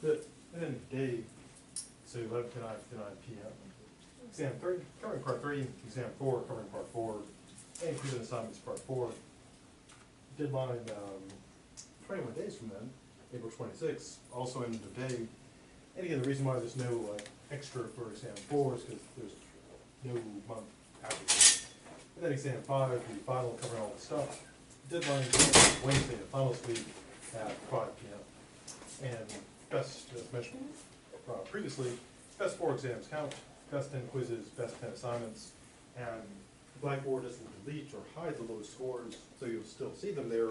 And then day, so 11 to 9 p.m. Exam 3, covering part 3, exam 4, covering part 4, and quiz and assignments part 4. Deadline 21 days from then, April 26th, also end of day. And again, the reason why there's no extra for exam 4 is because there's no month after this. And then exam 5, the final covering all the stuff. Deadline Wednesday, the finals week at 5 p.m. And best, as mentioned previously, best 4 exams count, best 10 quizzes, best 10 assignments, and Blackboard doesn't delete or hide the lowest scores, so you'll still see them there.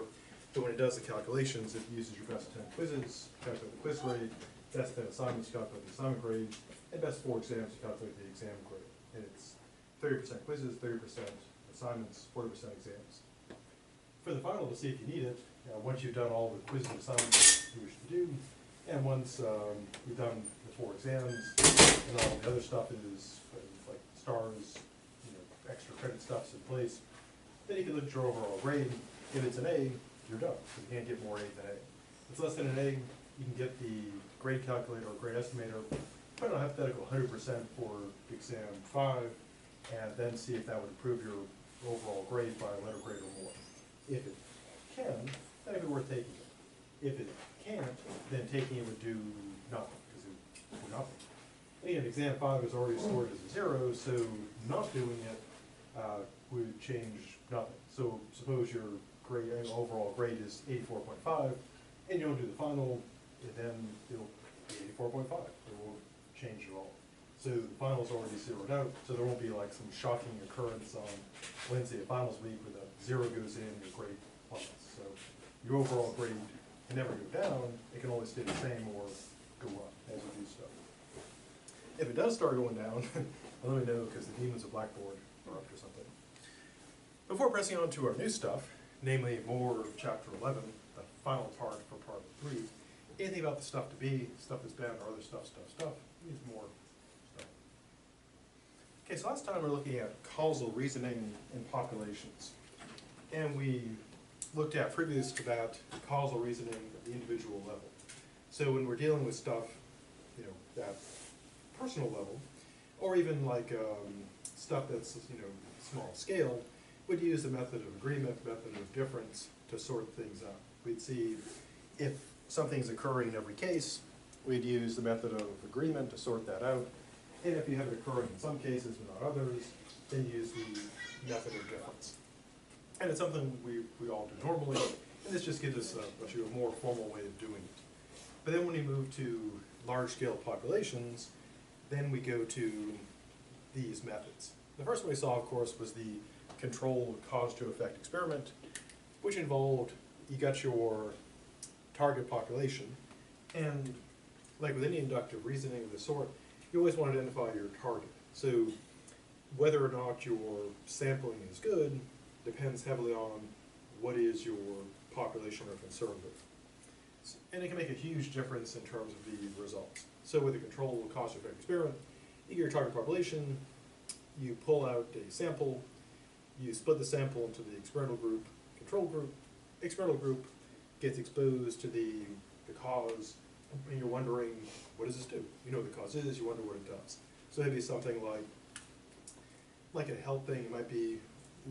But when it does the calculations, it uses your best 10 quizzes, calculate the quiz grade, best 10 assignments, calculate the assignment grade, and best 4 exams to calculate the exam grade. And it's 30% quizzes, 30% assignments, 40% exams. For the final, to see if you need it, once you've done all the quizzes and assignments you wish to do, and once you've done the 4 exams, and all the other stuff is like stars, extra credit stuff's in place, then you can look at your overall grade. If it's an A, you're done. So you can't get more A than A. If it's less than an A, you can get the grade calculator or grade estimator, put in a hypothetical 100% for exam 5, and then see if that would improve your overall grade by a letter grade or more. If it can, then it'd be worth taking it. If it can't, then taking it would do nothing, because it would do nothing. And again, exam 5 is already scored as a 0, so not doing it would change nothing. So suppose your grade, overall grade is 84.5, and you don't do the final, then it'll be 84.5. It won't change at all. So the final's already zeroed out, so there won't be like some shocking occurrence on Wednesday at finals week where the 0 goes in, your grade plummets. So your overall grade can never go down, it can only stay the same or go up as you do stuff. If it does start going down, let me know, because the demons of Blackboard are up to something. Before pressing on to our new stuff, namely more of Chapter 11, the final part for Part 3, anything about the stuff to be, stuff that's been, or other stuff, needs more stuff. Okay, so last time we were looking at causal reasoning in populations. And we looked at, previous to that, causal reasoning at the individual level. So when we're dealing with stuff, that personal level, or even like stuff that's, small scale, we'd use the method of agreement, method of difference to sort things out. We'd see if something's occurring in every case, we'd use the method of agreement to sort that out. And if you have it occurring in some cases but not others, then use the method of difference. And it's something we all do normally, and this just gives us a more formal way of doing it. But then when we move to large-scale populations, then we go to these methods. The first one we saw, of course, was the controlled cause-to-effect experiment, which involved, you got your target population, and like with any inductive reasoning of the sort, you always want to identify your target. So whether or not your sampling is good depends heavily on what is your population or concerned with. And it can make a huge difference in terms of the results. So with a controlled cause-to-effect experiment, you get your target population, you pull out a sample, you split the sample into the experimental group, control group. Experimental group gets exposed to the cause, and you're wondering, what does this do? You know what the cause is, you wonder what it does. So maybe something like a health thing, it might be,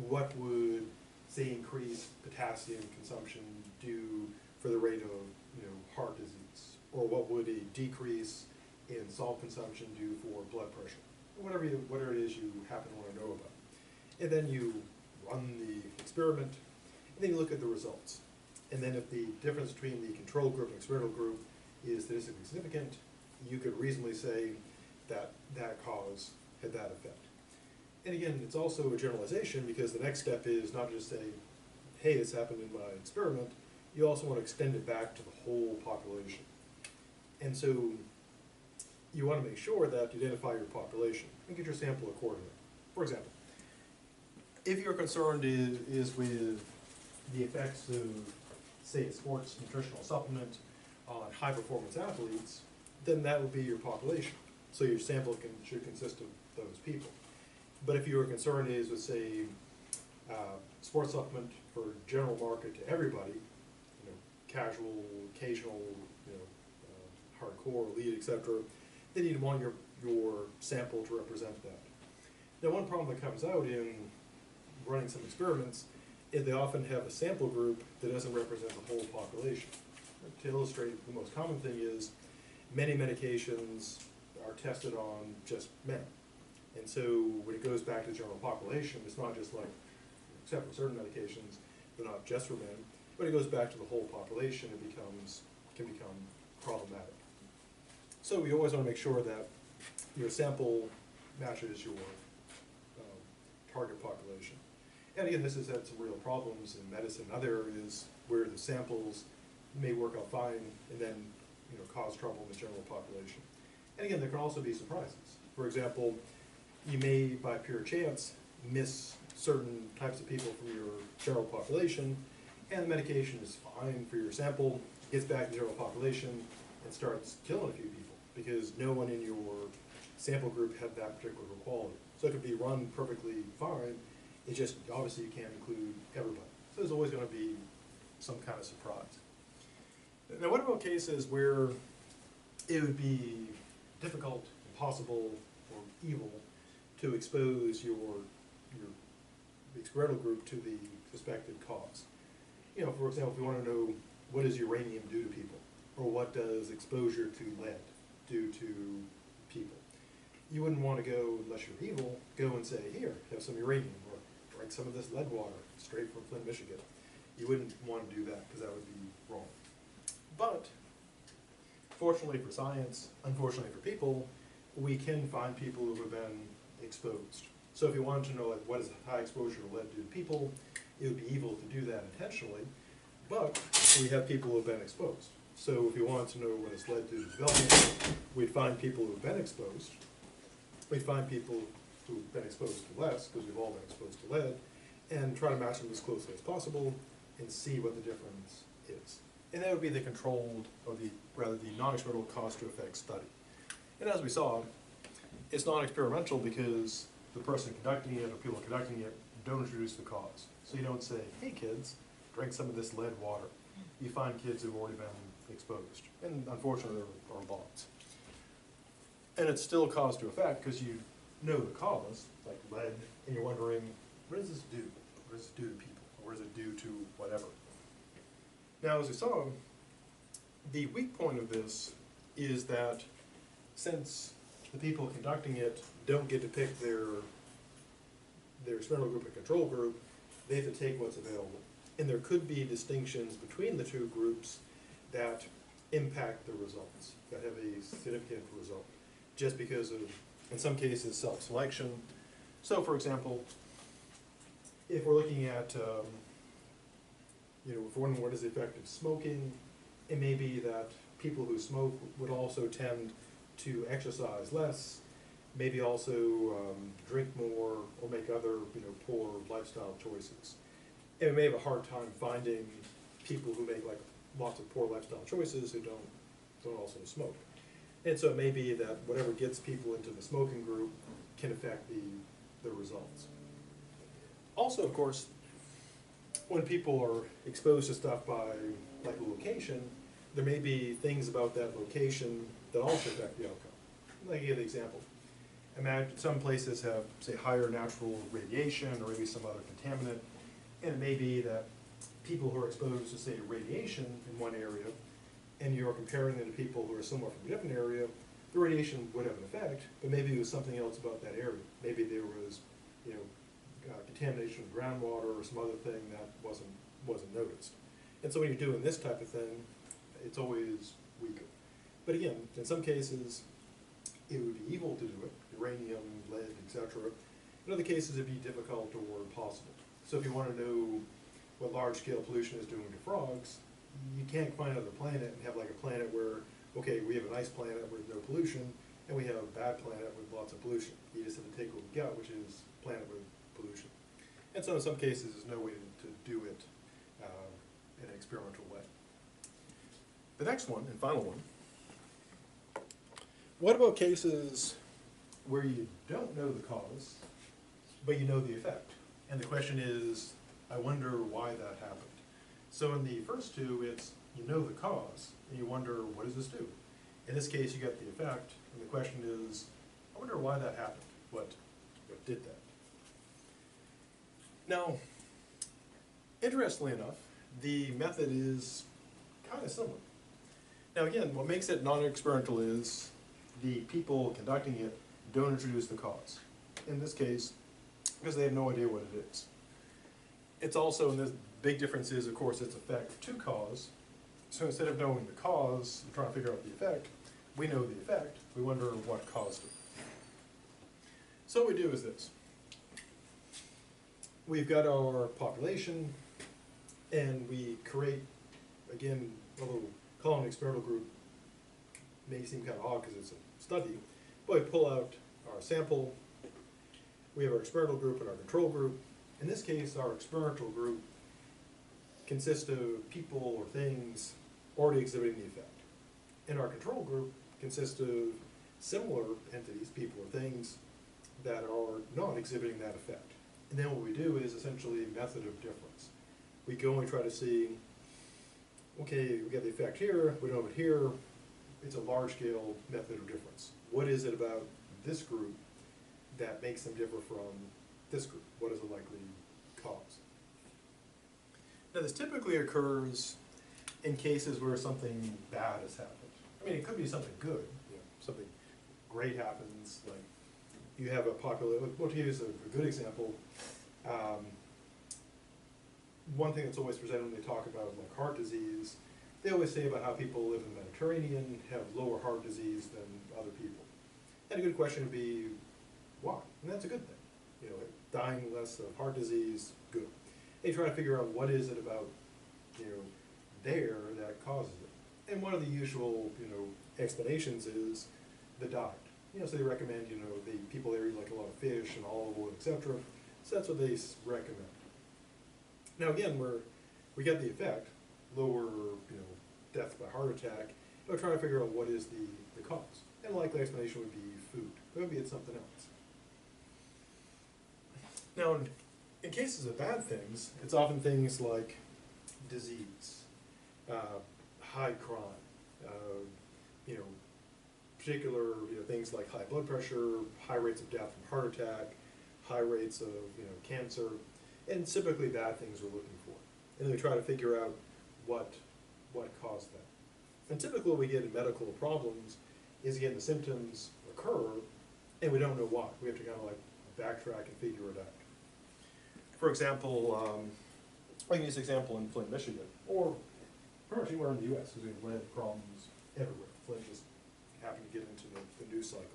what would, say, increase potassium consumption do for the rate of heart disease? Or what would a decrease in salt consumption do for blood pressure? Whatever it is you happen to want to know about. And then you run the experiment, and then you look at the results. And then if the difference between the control group and experimental group is statistically significant, you could reasonably say that that cause had that effect. And again, it's also a generalization, because the next step is not just say, hey, this happened in my experiment, you also want to extend it back to the whole population. And so you want to make sure that you identify your population and get your sample accordingly. For example, if your concern is with the effects of, say, a sports nutritional supplement on high-performance athletes, then that would be your population. So your sample should consist of those people. But if your concern is with, say, sports supplement for general market to everybody, casual, occasional, core, lead, etc., then you'd want your sample to represent that. Now, one problem that comes out in running some experiments is they often have a sample group that doesn't represent the whole population. To illustrate, the most common thing is many medications are tested on just men. And so when it goes back to the general population, it's not just like, except for certain medications, they're not just for men, but it goes back to the whole population, it can become problematic. So we always want to make sure that your sample matches your target population. And again, this has had some real problems in medicine and other areas where the samples may work out fine and then cause trouble in the general population. And again, there can also be surprises. For example, you may, by pure chance, miss certain types of people from your general population, and the medication is fine for your sample, gets back to the general population, and starts killing a few people, because no one in your sample group had that particular quality. So it could be run perfectly fine, it's just, obviously you can't include everybody. So there's always going to be some kind of surprise. Now, what about cases where it would be difficult, impossible, or evil to expose your experimental group to the suspected cause? For example, if we want to know what does uranium do to people, or what does exposure to lead do to people, you wouldn't want to go, unless you're evil, go and say, here, have some uranium, or drink some of this lead water straight from Flint, Michigan. You wouldn't want to do that, because that would be wrong. But fortunately for science, unfortunately for people, we can find people who have been exposed. So if you wanted to know what does high exposure to lead do to people, it would be evil to do that intentionally, but we have people who have been exposed. So if you wanted to know what does lead do to development, we'd find people who have been exposed. We'd find people who've been exposed to less, because we've all been exposed to lead, and try to match them as closely as possible and see what the difference is. And that would be the controlled, or the non-experimental cause to effect study. And as we saw, it's non-experimental because the person conducting it or people conducting it don't introduce the cause. So you don't say, hey kids, drink some of this lead water. You find kids who've already been exposed. And unfortunately there are lots. And it's still cause to effect because you know the cause, like lead, and you're wondering, what does this do? What does it do to people? Or what does it do to whatever? Now, as we saw, the weak point of this is that since the people conducting it don't get to pick their experimental group and control group, they have to take what's available. And there could be distinctions between the two groups that impact the results, that have a significant result, just because of, in some cases, self-selection. So, for example, if we're looking at if we're wondering what is the effect of smoking, it may be that people who smoke would also tend to exercise less, maybe also drink more, or make other poor lifestyle choices. And we may have a hard time finding people who make lots of poor lifestyle choices who don't also smoke. And so it may be that whatever gets people into the smoking group can affect the results. Also, of course, when people are exposed to stuff by a location, there may be things about that location that also affect the outcome. Let me give an example. Imagine some places have, say, higher natural radiation or maybe some other contaminant, and it may be that people who are exposed to, say, radiation in one area, and you're comparing them to people who are somewhat from a different area, the radiation would have an effect, but maybe it was something else about that area. Maybe there was, contamination of groundwater or some other thing that wasn't noticed. And so when you're doing this type of thing, it's always weaker. But again, in some cases, it would be evil to do it, uranium, lead, etc. In other cases, it'd be difficult or impossible. So if you want to know what large-scale pollution is doing to frogs, you can't find another planet and have a planet where, okay, we have a nice planet with no pollution, and we have a bad planet with lots of pollution. You just have to take what we got, which is a planet with pollution. And so in some cases, there's no way to do it in an experimental way. The next one, and final one, what about cases where you don't know the cause, but you know the effect? And the question is, I wonder why that happened. So in the first two, it's you know the cause, and you wonder, what does this do? In this case, you get the effect, and the question is, I wonder why that happened. What did that? Now, interestingly enough, the method is kind of similar. Now again, what makes it non-experimental is the people conducting it don't introduce the cause. In this case, because they have no idea what it is. It's also, and the big difference is, of course, it's effect to cause. So instead of knowing the cause, trying to figure out the effect, we know the effect, we wonder what caused it. So what we do is this. We've got our population, and we create, again, although calling an experimental group may seem kind of odd because it's a study, but we pull out our sample, we have our experimental group and our control group. In this case, our experimental group consists of people or things already exhibiting the effect. And our control group consists of similar entities, people or things, that are not exhibiting that effect. And then what we do is essentially a method of difference. We go and try to see, okay, we get the effect here, we don't have it here. It's a large-scale method of difference. What is it about this group that makes them differ from this group? What is a likely cause? Now this typically occurs in cases where something bad has happened. I mean, it could be something good, you know, something great happens, like you have a popular, well, to use a good example, one thing that's always presented when they talk about like heart disease, they always say about how people live in the Mediterranean have lower heart disease than other people. And a good question would be, why? And that's a good thing. You know, dying less of heart disease, good. They try to figure out what is it about, you know, there that causes it. And one of the usual, you know, explanations is the diet. You know, so they recommend, you know, the people there eat like a lot of fish and olive oil, etc. So that's what they recommend. Now again, we get the effect, lower, you know, death by heart attack. We're trying to figure out what is the cause. And the likely explanation would be food. Maybe it's something else. Now, in cases of bad things, it's often things like disease, high crime, you know, particular, you know, things like high blood pressure, high rates of death from heart attack, high rates of, you know, cancer, and typically bad things we're looking for. And then we try to figure out what caused that. And typically what we get in medical problems is, again, the symptoms occur, and we don't know why. We have to kind of like backtrack and figure it out. For example, I can use this example in Flint, Michigan, or pretty much anywhere in the U.S. because we have lead problems everywhere. Flint just happened to get into the news cycle.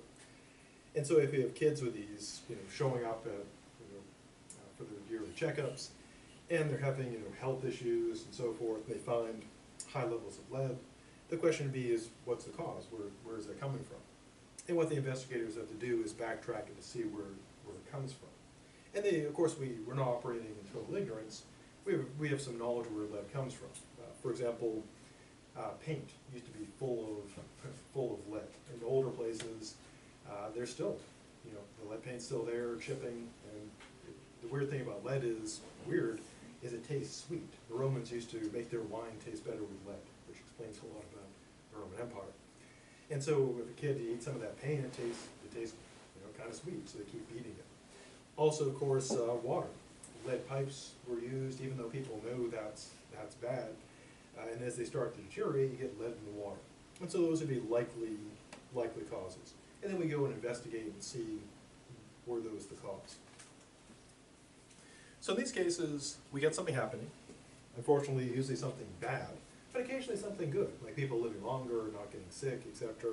And so if you have kids with these, you know, showing up at, you know, for their yearly checkups, and they're having, you know, health issues and so forth, and they find high levels of lead, the question would be is, what's the cause? Where is that coming from? And what the investigators have to do is backtrack it to see where it comes from. And they, of course, we're not operating in total ignorance. We have some knowledge where lead comes from. For example, paint used to be full of lead. In the older places, there's still, you know, the lead paint's still there, chipping. And the weird thing about lead is it tastes sweet. The Romans used to make their wine taste better with lead, which explains a lot about the Roman Empire. And so if a kid eats some of that paint, it tastes you know, kind of sweet, so they keep eating it. Also, of course, water. Lead pipes were used, even though people know that's bad. And as they start to deteriorate, you get lead in the water. And so those would be likely causes. And then we go and investigate and see were those the cause. So in these cases, we get something happening. Unfortunately, usually something bad, but occasionally something good, like people living longer, not getting sick, etc.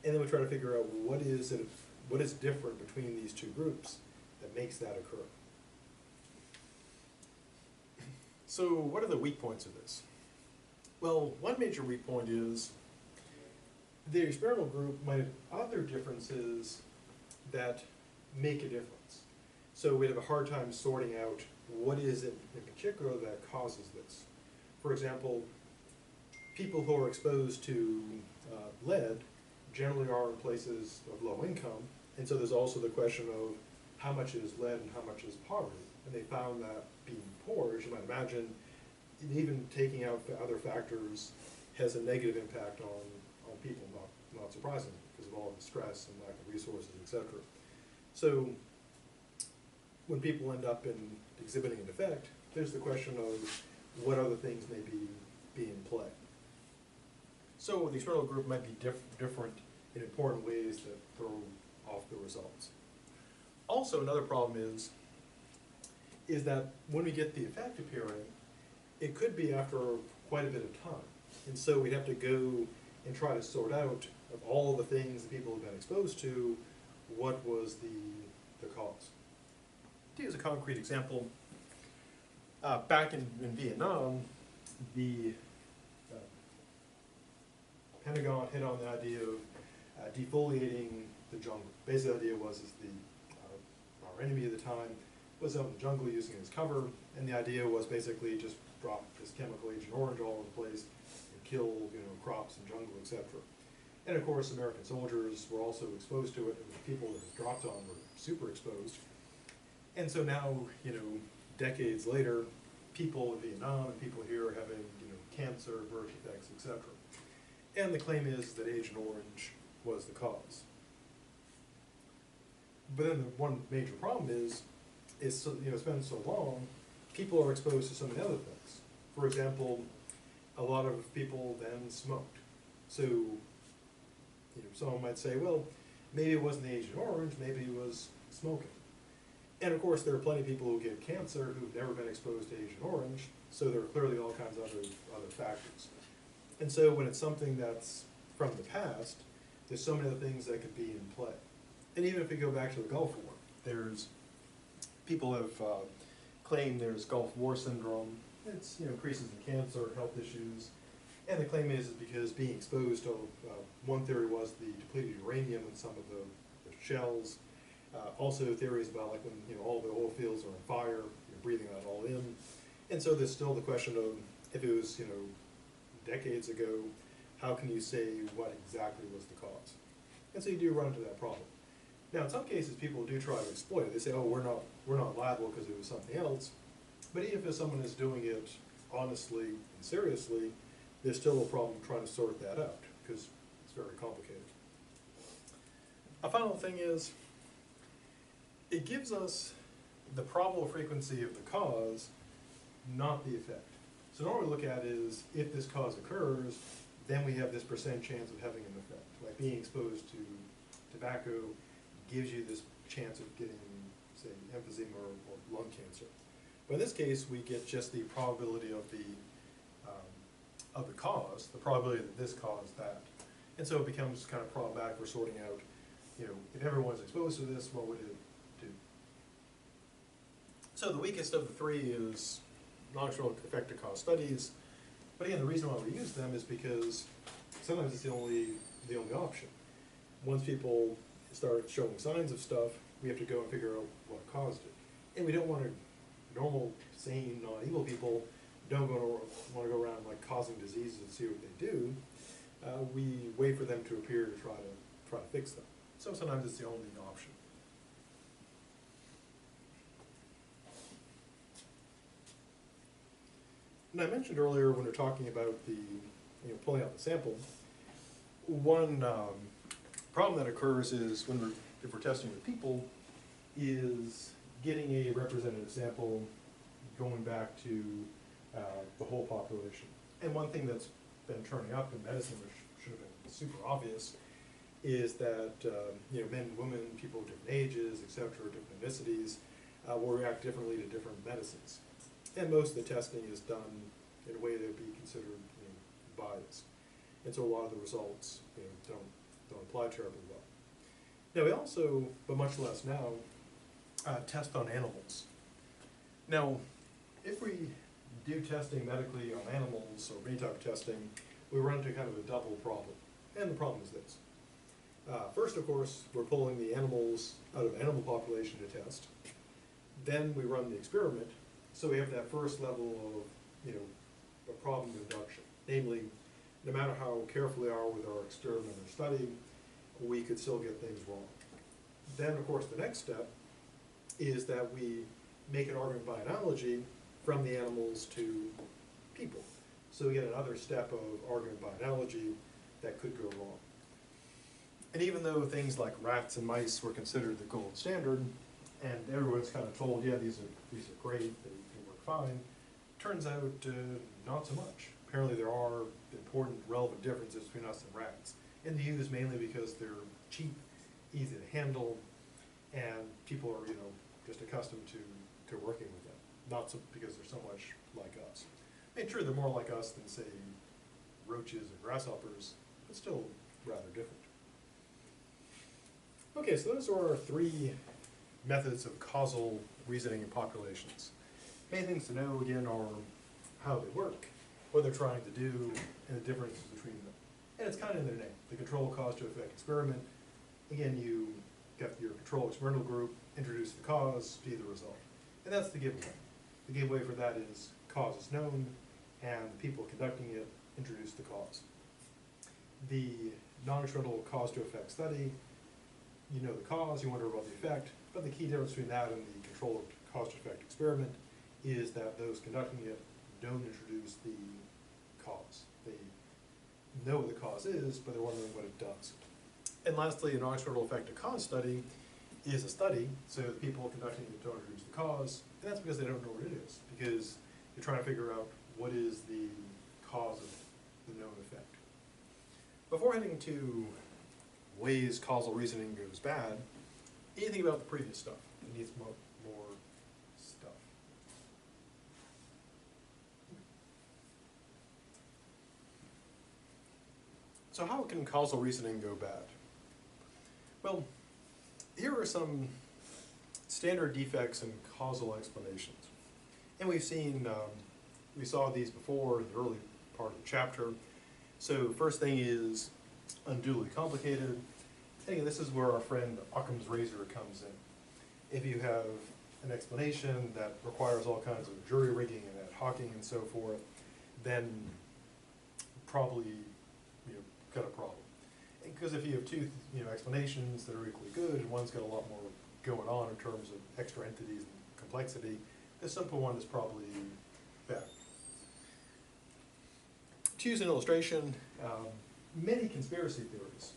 And then we try to figure out what is different between these two groups that makes that occur. So what are the weak points of this? Well, one major weak point is the experimental group might have other differences that make a difference. So we'd have a hard time sorting out what is it in particular that causes this. For example, people who are exposed to lead generally are in places of low income, and so there's also the question of how much is lead and how much is poverty. And they found that being poor, as you might imagine, even taking out the other factors has a negative impact on people surprisingly, because of all the stress and lack of resources, etc. So when people end up in exhibiting an effect, there's the question of what other things may be in play. So the external group might be different in important ways that throw off the results. Also, another problem is that when we get the effect appearing, it could be after quite a bit of time. And so we'd have to go and try to sort out of all the things that people have been exposed to, what was the cause. To use a concrete example, back in Vietnam, the Pentagon hit on the idea of defoliating the jungle. Basically, the idea was our enemy at the time was out in the jungle using it as cover, and the idea was basically just drop this chemical Agent Orange all over the place and kill, crops and jungle, etc. And of course, American soldiers were also exposed to it, and the people that it dropped on were super exposed. And so now, decades later, people in Vietnam and people here are having, cancer, birth defects, etc. And the claim is that Agent Orange was the cause. But then the one major problem is it's been so long, people are exposed to so many other things. For example, a lot of people then smoked. So, someone might say, well, maybe it wasn't the Agent Orange, maybe it was smoking. And of course, there are plenty of people who get cancer who've never been exposed to Agent Orange, so there are clearly all kinds of other factors. And so when it's something that's from the past, there's so many other things that could be in play. And even if we go back to the Gulf War, people have claimed there's Gulf War syndrome. It's increases in cancer, health issues, and the claim is because being exposed to one theory was the depleted uranium in some of the shells. Also theories about like when all the oil fields are on fire, you're breathing that all in, and so there's still the question of if it was decades ago, how can you say what exactly was the cause? And so you do run into that problem. Now, in some cases, people do try to exploit it. They say, "Oh, we're not liable because it was something else." But even if someone is doing it honestly and seriously, there's still a problem trying to sort that out because it's very complicated. A final thing is, it gives us the probable frequency of the cause, not the effect. So what we look at is, if this cause occurs, then we have this percent chance of having an effect. Like being exposed to tobacco gives you this chance of getting, say, emphysema or lung cancer. But in this case, we get just the probability of the cause, the probability that this caused that. And so it becomes kind of problematic for sorting out, if everyone's exposed to this, what would it do? So the weakest of the three is non-external effect of cause studies. But again, the reason why we use them is because sometimes it's the only option. Once people start showing signs of stuff, we have to go and figure out what caused it. And we don't want to, normal, sane, non-evil people don't want to go around like causing diseases and see what they do. We wait for them to appear to try to fix them. So sometimes it's the only option. And I mentioned earlier when we were talking about the pulling out the sample, one problem that occurs is if we're testing with people, is getting a representative sample going back to the whole population. And one thing that's been turning up in medicine, which should have been super obvious, is that men and women, people of different ages, etc., different ethnicities, will react differently to different medicines. And most of the testing is done in a way that would be considered biased. And so a lot of the results don't apply terribly well. Now we also, but much less now, test on animals. Now, if we do testing medically on animals, or any type of testing, we run into kind of a double problem. And the problem is this. First, of course, we're pulling the animals out of the animal population to test. Then we run the experiment. So we have that first level of, a problem induction. Namely, no matter how careful we are with our experiment or study, we could still get things wrong. Then, of course, the next step is that we make an argument by analogy from the animals to people. So we get another step of argument by analogy that could go wrong. And even though things like rats and mice were considered the gold standard, and everyone's kind of told, yeah, these are great, they work fine, turns out not so much. Apparently there are important relevant differences between us and rats. And they use mainly because they're cheap, easy to handle, and people are, just accustomed to working with them. Not so because they're so much like us. I mean, true, they're more like us than, say, roaches or grasshoppers, but still rather different. Okay, so those are our three methods of causal reasoning in populations. Main things to know, again, are how they work, what they're trying to do, and the differences between them. And it's kind of in their name, the control cause to effect experiment. Again, you get your control experimental group, introduce the cause, see the result. And that's the giveaway. The giveaway for that is cause is known, and the people conducting it introduce the cause. The non-experimental cause to effect study, you know the cause, you wonder about the effect, but the key difference between that and the controlled cause to effect experiment is that those conducting it don't introduce the cause. They know what the cause is, but they're wondering what it does. And lastly, a non-experimental effect to cause study is a study, so the people conducting it don't introduce the cause, and that's because they don't know what it is, because you're trying to figure out what is the cause of the known effect. Before heading to ways causal reasoning goes bad, anything about the previous stuff? It needs more stuff. So how can causal reasoning go bad? Well, here are some standard defects in causal explanations. And we've seen, we saw these before in the early part of the chapter. So first thing is unduly complicated. Again, this is where our friend Occam's razor comes in. If you have an explanation that requires all kinds of jury rigging and ad hocing and so forth, then probably got a problem. Because if you have two explanations that are equally good, and one's got a lot more going on in terms of extra entities and complexity, the simple one is probably better. To use an illustration, many conspiracy theories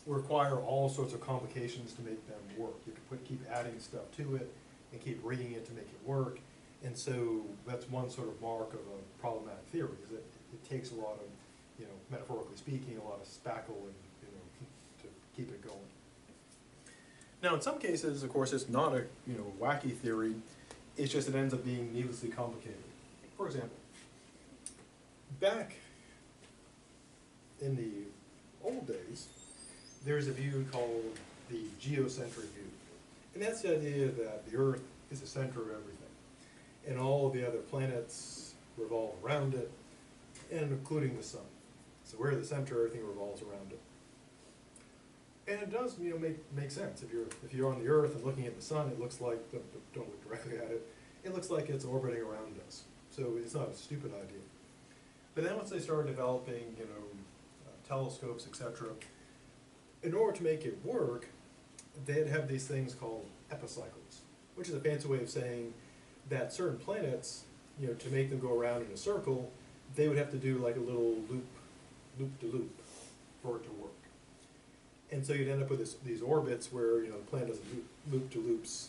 require all sorts of complications to make them work. You can keep adding stuff to it and keep rigging it to make it work. And so that's one sort of mark of a problematic theory, is that it takes a lot of, metaphorically speaking, a lot of spackle and, to keep it going. Now, in some cases, of course, it's not a, wacky theory. It's just it ends up being needlessly complicated. For example, back in the old days, there's a view called the geocentric view. And that's the idea that the Earth is the center of everything. And all of the other planets revolve around it, and including the sun. So we're the center, everything revolves around it. And it does, make sense. If you're on the Earth and looking at the sun, it looks like, don't look directly at it, it looks like it's orbiting around us. So it's not a stupid idea. But then once they started developing, telescopes, etc., in order to make it work, they'd have these things called epicycles, which is a fancy way of saying that certain planets, to make them go around in a circle, they would have to do like a little loop-to-loop for it to work. And so you'd end up with these orbits where, the planet does loop-to-loops,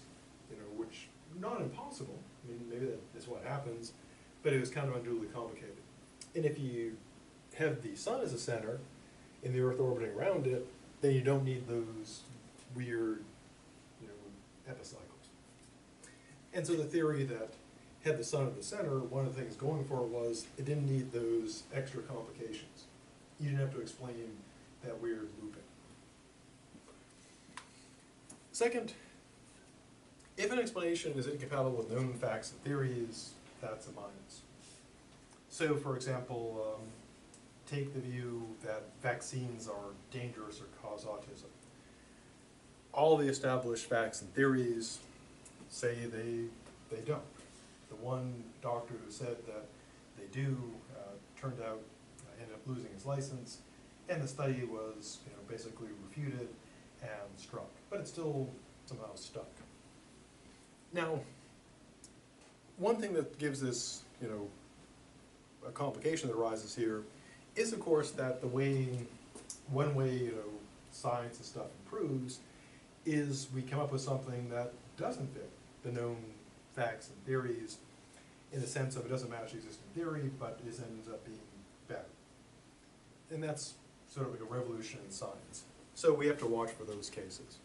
which not impossible. I mean, maybe that's what happens, but it was kind of unduly complicated. And if you have the sun as a center and the Earth orbiting around it, then you don't need those weird, epicycles. And so the theory that had the sun at the center, one of the things going for it was it didn't need those extra complications. You didn't have to explain that weird looping. Second, if an explanation is incompatible with known facts and theories, that's a minus. So, for example, take the view that vaccines are dangerous or cause autism. All the established facts and theories say they don't. The one doctor who said that they do turned out ended up losing his license, and the study was basically refuted and struck, but it's still somehow stuck. Now, one thing that gives this a complication that arises here is, of course, that one way science and stuff improves is we come up with something that doesn't fit the known facts and theories in the sense of it doesn't match existing theory, but it ends up being better. And that's sort of like a revolution in science. So we have to watch for those cases.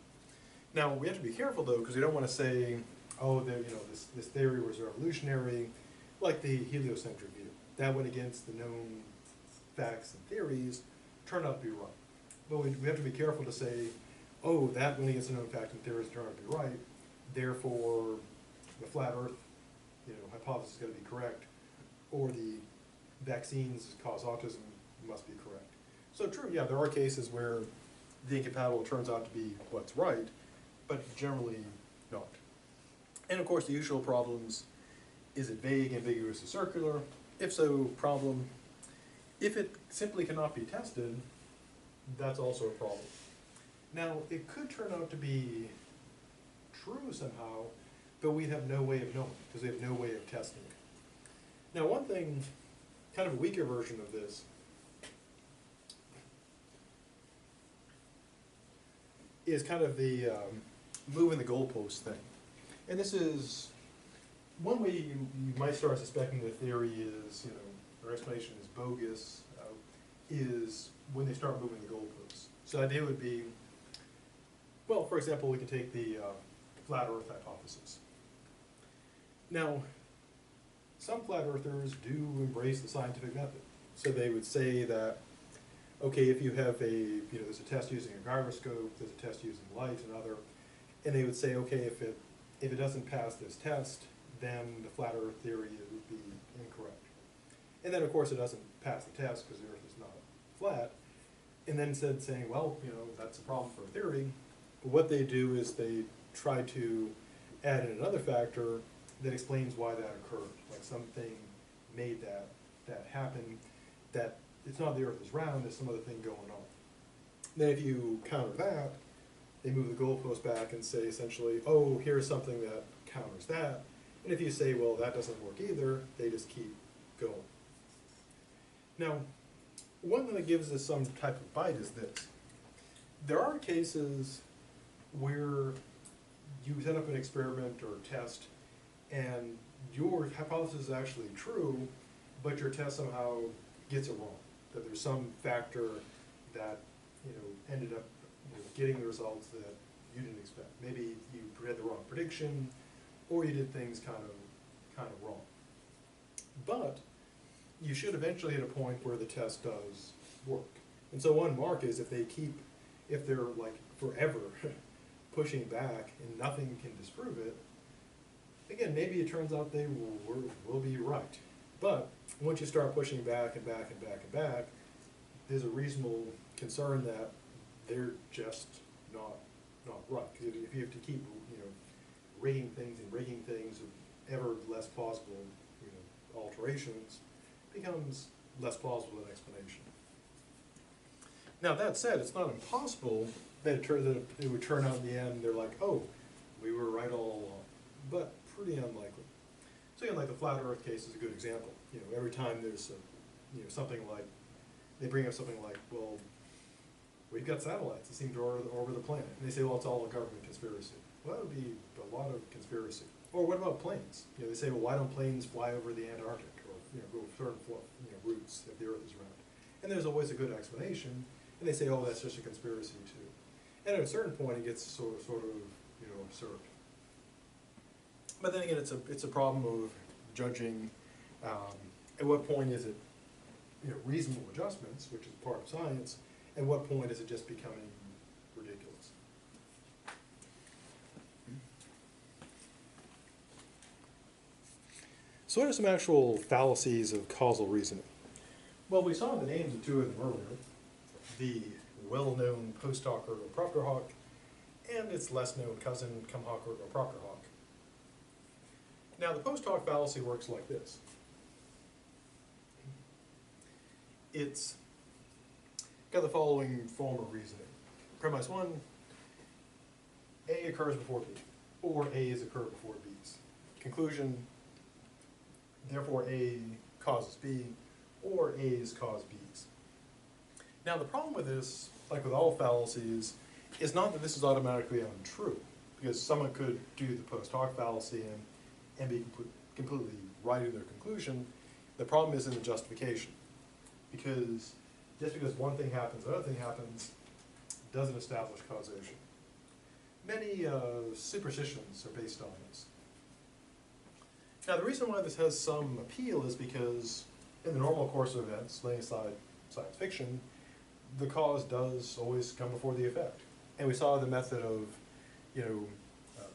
Now, we have to be careful, though, because we don't want to say, oh, this theory was revolutionary, like the heliocentric view. That went against the known facts and theories, turned out to be right. But we have to be careful to say, oh, that went against the known facts and theories, turned out to be right, therefore the flat Earth hypothesis is going to be correct, or the vaccines cause autism must be correct. So true, yeah, there are cases where the incompatible turns out to be what's right, but generally not. And of course the usual problems, is it vague, ambiguous, or circular? If so, problem. If it simply cannot be tested, that's also a problem. Now, it could turn out to be true somehow, but we have no way of knowing, because we have no way of testing it. Now, one thing, kind of a weaker version of this, is kind of the moving the goalpost thing. And this is, one way you might start suspecting the theory is, their explanation is bogus, is when they start moving the goalposts. So the idea would be, well, for example, we can take the flat Earth hypothesis. Now, some flat earthers do embrace the scientific method. So they would say that, okay, if you have there's a test using a gyroscope, there's a test using light, and they would say, okay, if it doesn't pass this test, then the flat Earth theory would be incorrect. And then, of course, it doesn't pass the test because the Earth is not flat. And then saying, well, that's a problem for a theory. What they do is they try to add in another factor that explains why that occurred. Like something made that happen, that it's not the Earth is round, there's some other thing going on. Then if you counter that, they move the goalpost back and say essentially, oh, here's something that counters that. And if you say, well, that doesn't work either, they just keep going. Now, one thing that gives us some type of bite is this. There are cases where you set up an experiment or test and your hypothesis is actually true, but your test somehow gets it wrong. That there's some factor that ended up getting the results that you didn't expect. Maybe you had the wrong prediction, or you did things kind of wrong. But you should eventually hit a point where the test does work. And so one mark is if they're like forever pushing back and nothing can disprove it, again, maybe it turns out they will be right. But once you start pushing back and back and back and back, there's a reasonable concern that they're just not right. Because if you have to keep rigging things with ever less plausible alterations, it becomes less plausible an explanation. Now that said, it's not impossible that it would turn out in the end they're like, oh, we were right all along, but pretty unlikely. So again, like the flat Earth case is a good example. Every time there's something like, they bring up something like, well, we've got satellites that seem to orbit the planet, and they say, well, it's all a government conspiracy. Well, that would be a lot of conspiracy. Or what about planes? They say, well, why don't planes fly over the Antarctic or go certain routes if the Earth is round? And there's always a good explanation, and they say, oh, that's just a conspiracy too. And at a certain point, it gets sort of absurd. But then again, it's a problem of judging. At what point is it reasonable adjustments, which is part of science? At what point is it just becoming ridiculous? So what are some actual fallacies of causal reasoning? Well, we saw the names of two of them earlier. The well-known post hoc ergo propter hoc, and its less-known cousin, cum hoc ergo propter hoc. Now, the post hoc fallacy works like this. It's got the following form of reasoning. Premise one, A occurs before B, or A is occurred before B's. Conclusion, therefore A causes B, or A's cause B's. Now the problem with this, like with all fallacies, is not that this is automatically untrue, because someone could do the post hoc fallacy and be completely right in their conclusion. The problem is in the justification, because just because one thing happens, another thing happens, doesn't establish causation. Many superstitions are based on this. Now, the reason why this has some appeal is because in the normal course of events, laying aside science fiction, the cause does always come before the effect. And we saw the method of,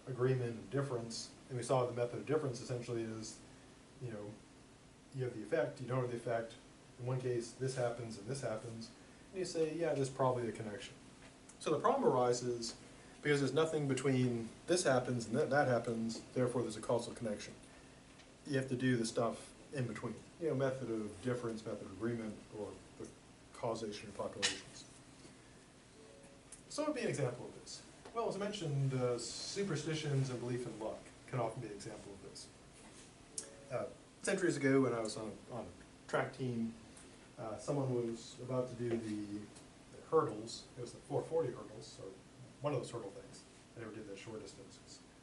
agreement and difference, and we saw the method of difference essentially is, you have the effect, you don't have the effect. In one case, this happens and this happens, and you say, yeah, there's probably a connection. So the problem arises because there's nothing between this happens and that happens, therefore there's a causal connection. You have to do the stuff in between. Method of difference, method of agreement, or the causation of populations. So what would be an example of this? Well, as I mentioned, superstitions and belief in luck can often be an example of this. Centuries ago, when I was on a track team, someone was about to do the hurdles. It was the 440 hurdles, or one of those hurdle things. I never did that short distance,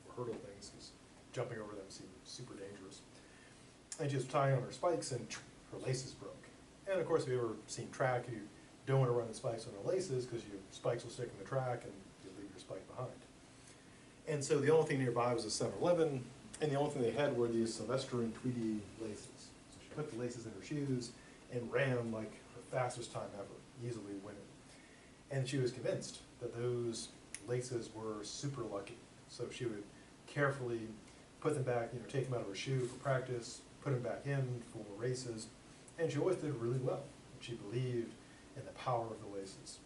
or hurdle things, because jumping over them seemed super dangerous. And she was tying on her spikes, and her laces broke. And of course, if you've ever seen track, you don't want to run the spikes on the laces, because your spikes will stick in the track, and you'll leave your spike behind. And so the only thing nearby was a 7-Eleven, and the only thing they had were these Sylvester and Tweedy laces. So she put the laces in her shoes and ran like her fastest time ever, easily winning. And she was convinced that those laces were super lucky. So she would carefully put them back, take them out of her shoe for practice, put them back in for races, and she always did really well. She believed in the power of the laces.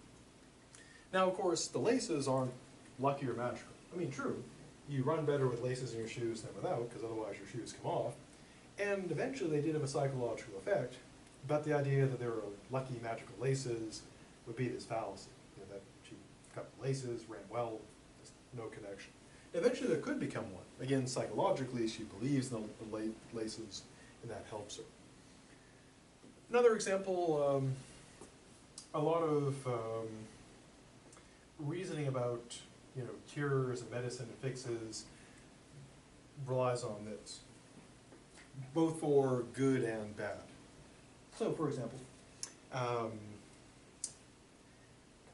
Now, of course, the laces aren't lucky or magical. I mean, true, you run better with laces in your shoes than without, because otherwise your shoes come off. And eventually they did have a psychological effect, but the idea that there were lucky magical laces would be this fallacy, that she cut the laces, ran well, just no connection. Eventually there could become one. Again, psychologically, she believes in the laces, and that helps her. Another example, a lot of reasoning about cures and medicine and fixes relies on this, both for good and bad. So, for example,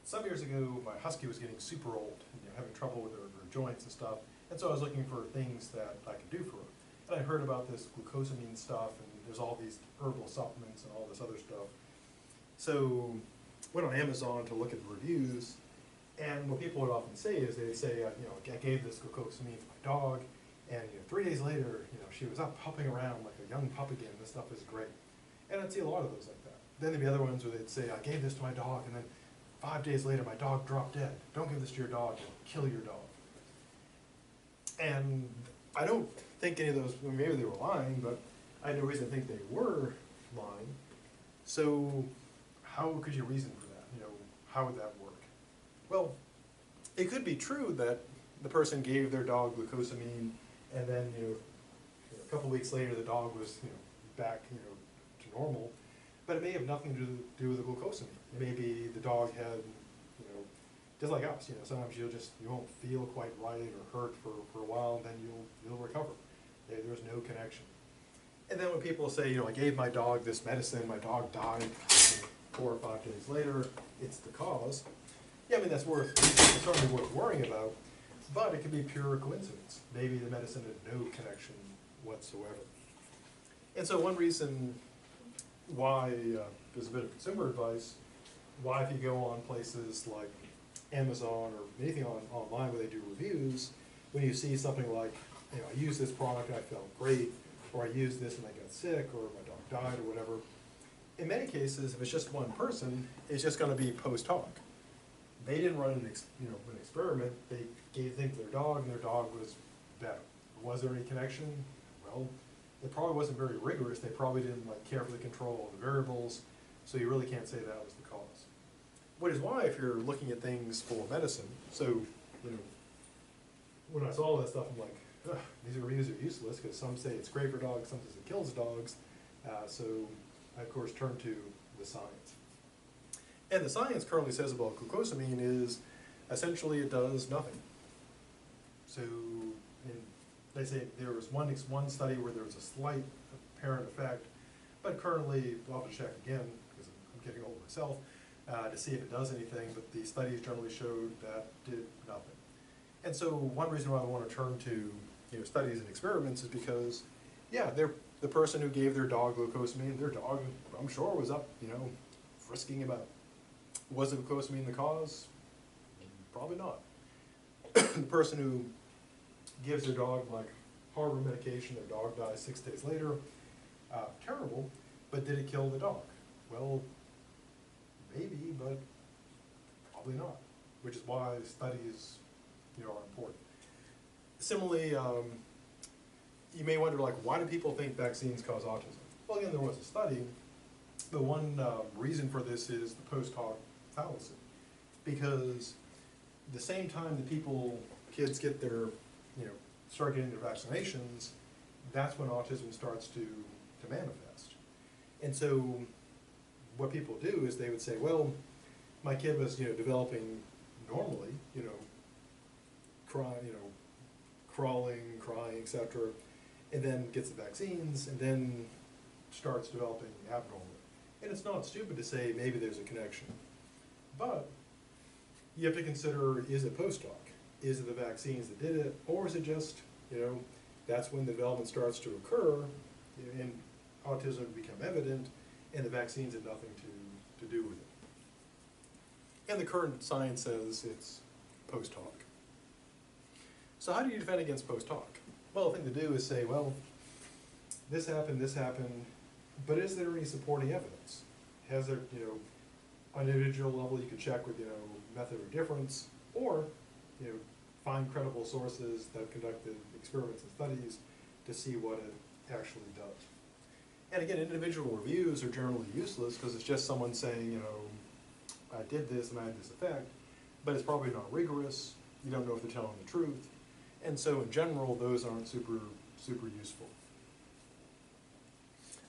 some years ago, my husky was getting super old, having trouble with her joints and stuff, and so I was looking for things that I could do for her. And I heard about this glucosamine stuff, and there's all these herbal supplements and all this other stuff. So went on Amazon to look at the reviews, and what people would often say is they'd say, I gave this glucosamine to my dog, and 3 days later, she was up hopping around like a young pup again. This stuff is great. And I'd see a lot of those like that. Then there'd be other ones where they'd say, I gave this to my dog, and then 5 days later, my dog dropped dead. Don't give this to your dog, it'll kill your dog. And I don't think any of those, maybe they were lying, but I had no reason to think they were lying. So how could you reason for that? How would that work? Well, it could be true that the person gave their dog glucosamine, and then a couple weeks later the dog was back to normal, but it may have nothing to do with the glucosamine. Maybe the dog had just like us, sometimes you won't feel quite right or hurt for a while, and then you'll recover. There's no connection. And then when people say, I gave my dog this medicine, my dog died 4 or 5 days later, it's the cause. Yeah, I mean, it's certainly worth worrying about, but it could be pure coincidence. Maybe the medicine had no connection whatsoever. And so one reason why, there's a bit of consumer advice, why if you go on places like Amazon or anything online where they do reviews, when you see something like, I used this product, I felt great, or I used this and I got sick, or my dog died, or whatever. In many cases, if it's just one person, it's just going to be post hoc. They didn't run an experiment. They gave things to their dog, and their dog was better. Was there any connection? Well, it probably wasn't very rigorous. They probably didn't carefully control all the variables, so you really can't say that was the cause. Which is why, if you're looking at things for medicine, so when I saw all that stuff, I'm like, ugh, these reviews are useless, because some say it's great for dogs, some say it kills dogs. So I, of course, turned to the science. And the science currently says about glucosamine is essentially it does nothing. So they say there was one study where there was a slight apparent effect, but currently, I'll have to check again, because I'm getting old myself, to see if it does anything, but the studies generally showed that did nothing. And so one reason why I want to turn to studies and experiments is because, yeah, the person who gave their dog glucosamine, their dog, I'm sure, was up, frisking about. Was the glucosamine the cause? Probably not. The person who gives their dog like harbor medication, their dog dies 6 days later, terrible, but did it kill the dog? Well, maybe, but probably not, which is why studies are important. Similarly, you may wonder, like, why do people think vaccines cause autism? Well, again, there was a study, but one reason for this is the post hoc fallacy, because the same time that kids get their, start getting their vaccinations, that's when autism starts to manifest. And so what people do is they would say, well, my kid was, developing normally, crawling, crying, etc., and then gets the vaccines, and then starts developing abnormally. And it's not stupid to say maybe there's a connection. But you have to consider, is it post hoc? Is it the vaccines that did it, or is it just, that's when the development starts to occur, and autism become evident, and the vaccines had nothing to do with it. And the current science says it's post hoc. So how do you defend against post hoc? Well, the thing to do is say, well, this happened, but is there any supporting evidence? Has there, on an individual level you can check with, method of difference, or, find credible sources that have conducted experiments and studies to see what it actually does. And again, individual reviews are generally useless because it's just someone saying, I did this and I had this effect, but it's probably not rigorous. You don't know if they're telling the truth. And so in general, those aren't super useful.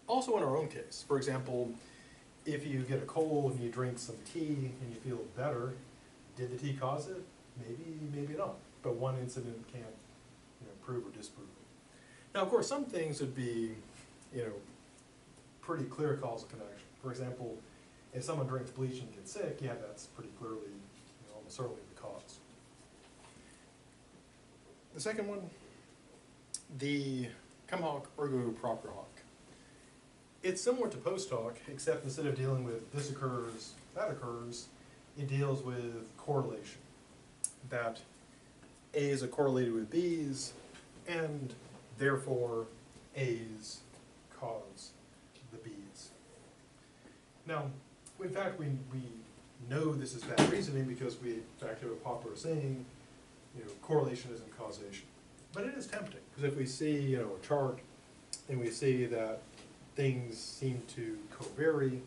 Also in our own case, for example, if you get a cold and you drink some tea and you feel better, did the tea cause it? Maybe, maybe not. But one incident can't prove or disprove it. Now, of course, some things would be, pretty clear causal connection. For example, if someone drinks bleach and gets sick, yeah, that's pretty clearly, almost certainly the cause. The second one, the cum hoc ergo propter hoc. It's similar to post hoc, except instead of dealing with this occurs, that occurs, it deals with correlation. That A's are correlated with B's, and therefore A's cause the B's. Now, in fact, we know this is bad reasoning because we, in fact, have a popular saying, correlation isn't causation. But it is tempting, because if we see, a chart, and we see that things seem to co-vary,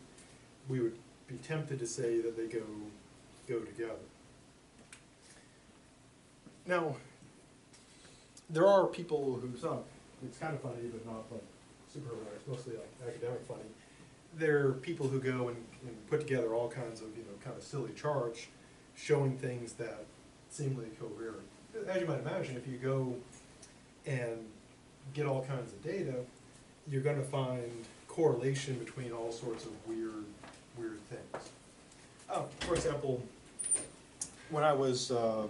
we would be tempted to say that they go together. Now, there are people who, it's kind of funny, but not like super hilarious, mostly like academic funny. There are people who go and put together all kinds of, kind of silly charts showing things that seemingly co-vary. As you might imagine, if you go and get all kinds of data, you're going to find correlation between all sorts of weird things. For example, when I was a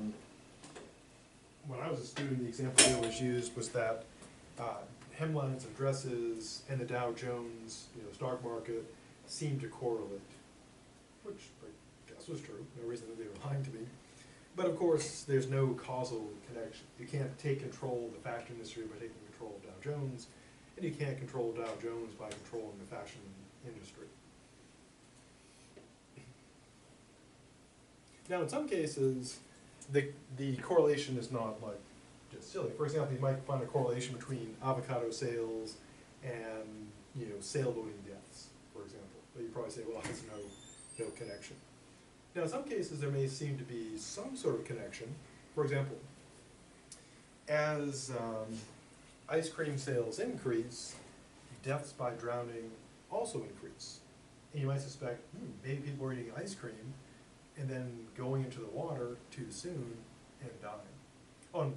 student, the example that was used was that hemlines and dresses and the Dow Jones, stock market seemed to correlate, which I guess was true. No reason that they were lying to me. But of course, there's no causal connection. You can't take control of the fashion industry by taking control of Dow Jones, and you can't control Dow Jones by controlling the fashion industry. Now, in some cases, the correlation is not like just silly. For example, you might find a correlation between avocado sales and sailboating deaths, for example. But you probably say, well, there's no connection. Now, in some cases, there may seem to be some sort of connection. For example, as ice cream sales increase, deaths by drowning also increase. And you might suspect, maybe people were eating ice cream and then going into the water too soon and dying. Oh, and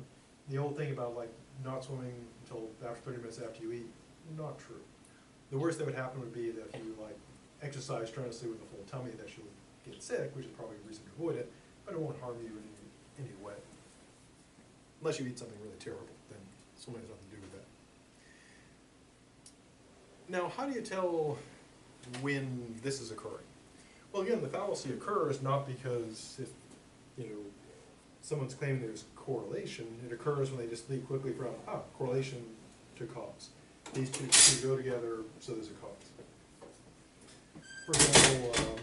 the old thing about like not swimming until after 30 minutes after you eat, not true. The worst that would happen would be that if you like exercise strenuously with a full tummy, that you'll get sick, which is probably a reason to avoid it, but it won't harm you in any way. Unless you eat something really terrible, then swimming has nothing to do with that. Now, how do you tell when this is occurring? Well, again, the fallacy occurs not because if, someone's claiming there's correlation. It occurs when they just leap quickly from, correlation to cause. These two go together, so there's a cause. For example,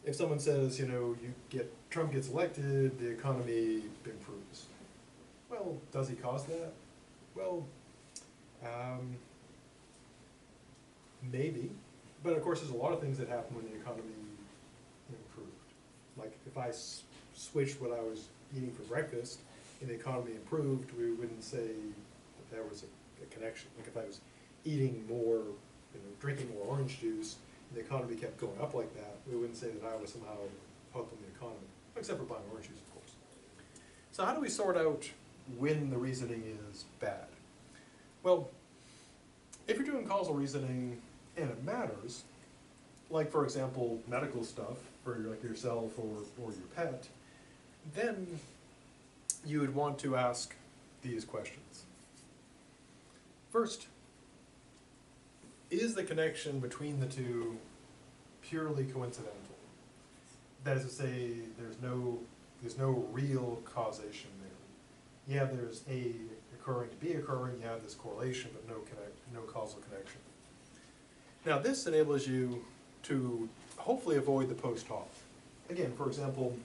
if someone says, Trump gets elected, the economy improves. Well, does he cause that? Well, maybe. But of course, there's a lot of things that happen when the economy improved. Like if I switched what I was eating for breakfast and the economy improved, we wouldn't say that there was a connection. Like if I was eating more, drinking more orange juice, and the economy kept going up like that, we wouldn't say that I was somehow helping the economy, except for buying orange juice, of course. So how do we sort out when the reasoning is bad? Well, if you're doing causal reasoning and it matters, like for example, medical stuff for like yourself or your pet, then you would want to ask these questions. First, is the connection between the two purely coincidental? That is to say, there's no real causation there. Yeah, there's A occurring to B occurring, you have this correlation, but no causal connection. Now this enables you to hopefully avoid the post hoc. Again, for example,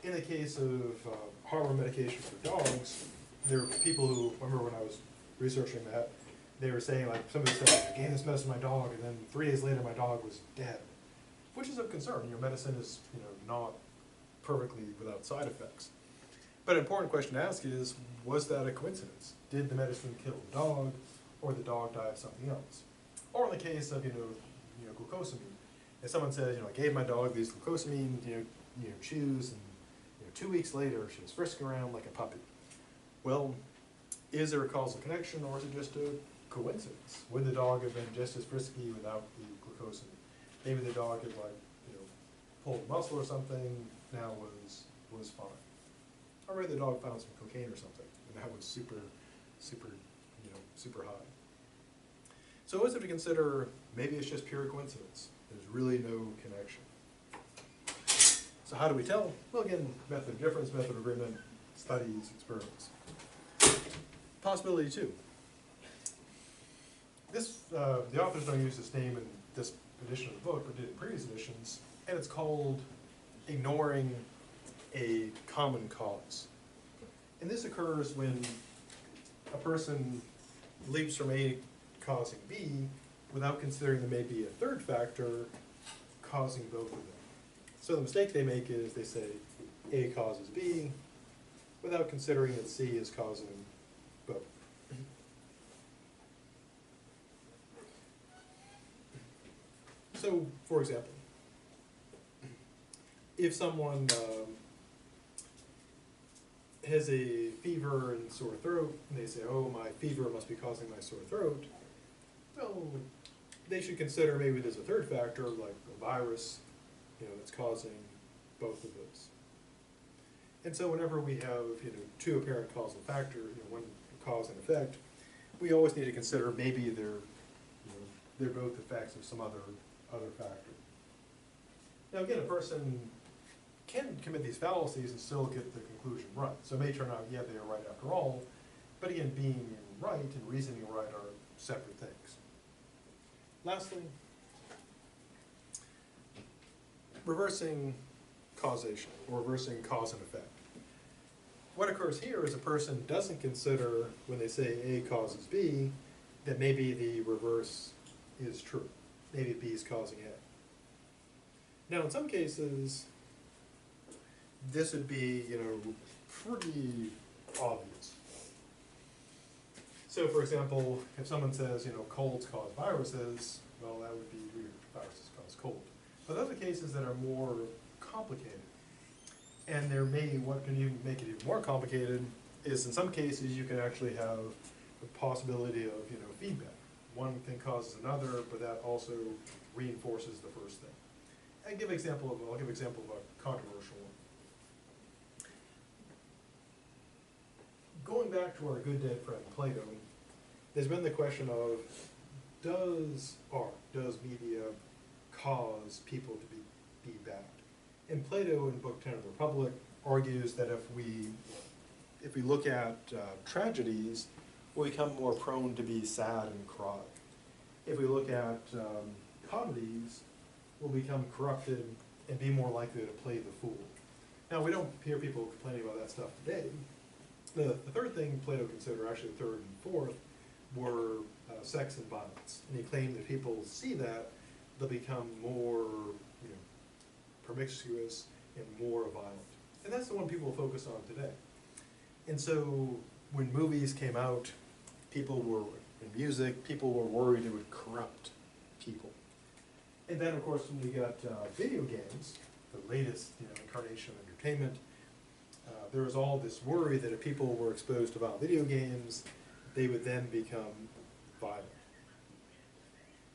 in the case of heartworm medication for dogs, there are people who, I remember when I was researching that, they were saying like, somebody said, I gave this medicine to my dog and then 3 days later my dog was dead. Which is of concern. Your medicine is not perfectly without side effects. But an important question to ask is, was that a coincidence? Did the medicine kill the dog, or the dog die of something else? Or in the case of glucosamine, if someone says, I gave my dog these glucosamine, chews, and 2 weeks later she was frisking around like a puppy. Well, is there a causal connection, or is it just a coincidence? Would the dog have been just as frisky without the glucosamine? Maybe the dog had pulled a muscle or something, now was fine. Or maybe the dog found some cocaine or something, and that was super high. So always have to consider, maybe it's just pure coincidence. There's really no connection. So how do we tell? Well, again, method of difference, method of agreement, studies, experiments. Possibility 2. This, the authors don't use this name in this edition of the book, but did in previous editions, and it's called ignoring a common cause. And this occurs when a person leaps from A causing B without considering there may be a third factor causing both of them. So the mistake they make is they say A causes B without considering that C is causing both. So, for example, if someone has a fever and sore throat, and they say, oh, my fever must be causing my sore throat, well, they should consider maybe there's a third factor, like a virus, that's causing both of those. And so whenever we have, 2 apparent causal factors, one cause and effect, we always need to consider maybe they're both effects of some other factor. Now again, a person can commit these fallacies and still get the conclusion right. So it may turn out, yeah, they are right after all, but again, being right and reasoning right are separate things. Lastly, reversing causation, or reversing cause and effect. What occurs here is a person doesn't consider, when they say A causes B, that maybe the reverse is true. Maybe B is causing A. Now in some cases, this would be, pretty obvious. So for example, if someone says, colds cause viruses, well, that would be weird. Viruses cause cold. But other cases that are more complicated, and what can even make it even more complicated is in some cases you can actually have the possibility of, feedback. One thing causes another, but that also reinforces the first thing. I'll give an example of a controversial one. Going back to our good dead friend Plato, there's been the question of, does media cause people to be bad? And Plato in Book 10 of the Republic argues that if we look at tragedies, we become more prone to be sad and cry. If we look at comedies, we'll become corrupted and be more likely to play the fool. Now, we don't hear people complaining about that stuff today. The third thing Plato considered, actually the third and fourth, were sex and violence. And he claimed that people see that, they'll become more promiscuous and more violent. And that's the one people focus on today. And so when movies came out, in music, people were worried it would corrupt people. And then, of course, when we got video games, the latest incarnation of entertainment, there was all this worry that if people were exposed to violent video games, they would then become violent.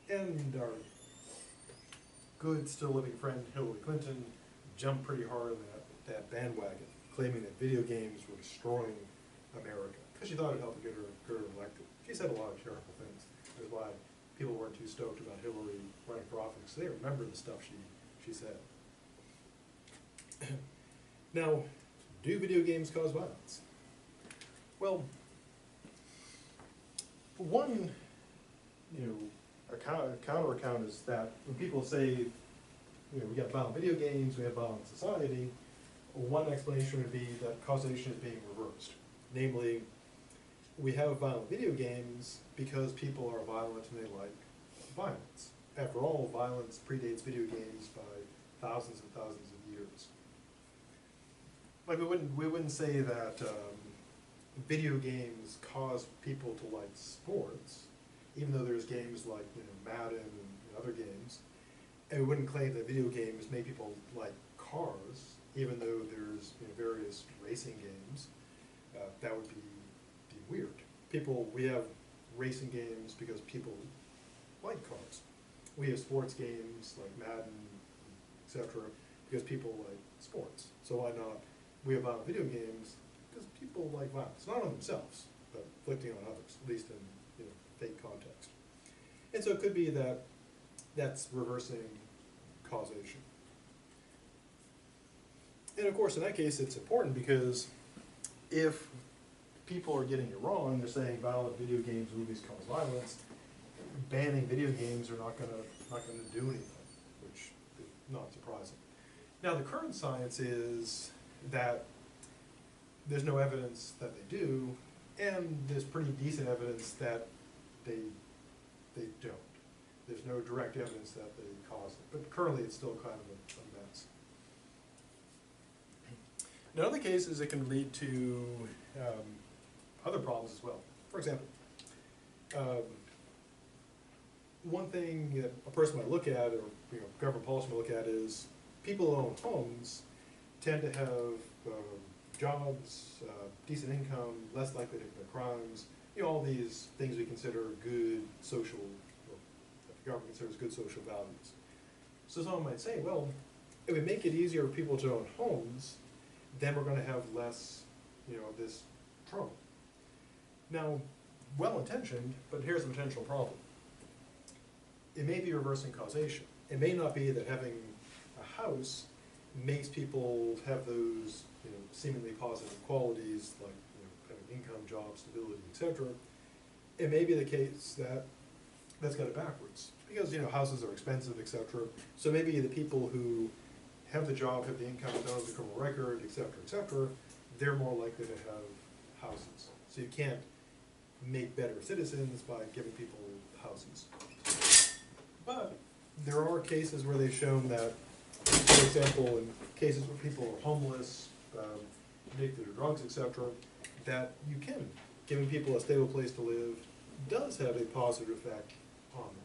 And our good, still living friend Hillary Clinton jumped pretty hard on that bandwagon, claiming that video games were destroying America, because she thought it helped get her elected. She said a lot of terrible things. That's why people weren't too stoked about Hillary running for office. They remember the stuff she said. Now, do video games cause violence? Well, one, counter account is that when people say, we got violent video games, we have violent society, one explanation would be that causation is being reversed. Namely, we have violent video games because people are violent and they like violence. After all, violence predates video games by thousands and thousands of years. Like we wouldn't say that video games cause people to like sports, even though there's games like Madden and other games. And we wouldn't claim that video games make people like cars, even though there's various racing games. That would be weird. We have racing games because people like cars. We have sports games like Madden, etc., because people like sports. So why not? We have violent video games because people like violence, not on themselves, but inflicting on others, at least in fake context. And so it could be that that's reversing causation. And of course, in that case, it's important because if people are getting it wrong, they're saying violent video games, movies cause violence, banning video games are not gonna do anything, which is not surprising. Now, the current science is that there's no evidence that they do, and there's pretty decent evidence that they don't. There's no direct evidence that they cause it, but currently it's still kind of a mess. In other cases, it can lead to other problems as well. For example, one thing that a person might look at, or government policy might look at, is people who own homes tend to have jobs, decent income, less likely to commit crimes. All these things we consider good social, or that the government considers good social values. So someone might say, well, if we make it easier for people to own homes, then we're going to have less, this trouble. Now, well-intentioned, but here's the potential problem. It may be reversing causation. It may not be that having a house makes people have those seemingly positive qualities like having income, job, stability, etc. It may be the case that that's got it backwards because houses are expensive, etc. So maybe the people who have the job, have the income, don't have the criminal record, etc., they're more likely to have houses. So you can't make better citizens by giving people houses. But there are cases where they've shown that, for example, in cases where people are homeless, addicted to drugs, etc., that you can giving people a stable place to live does have a positive effect on them.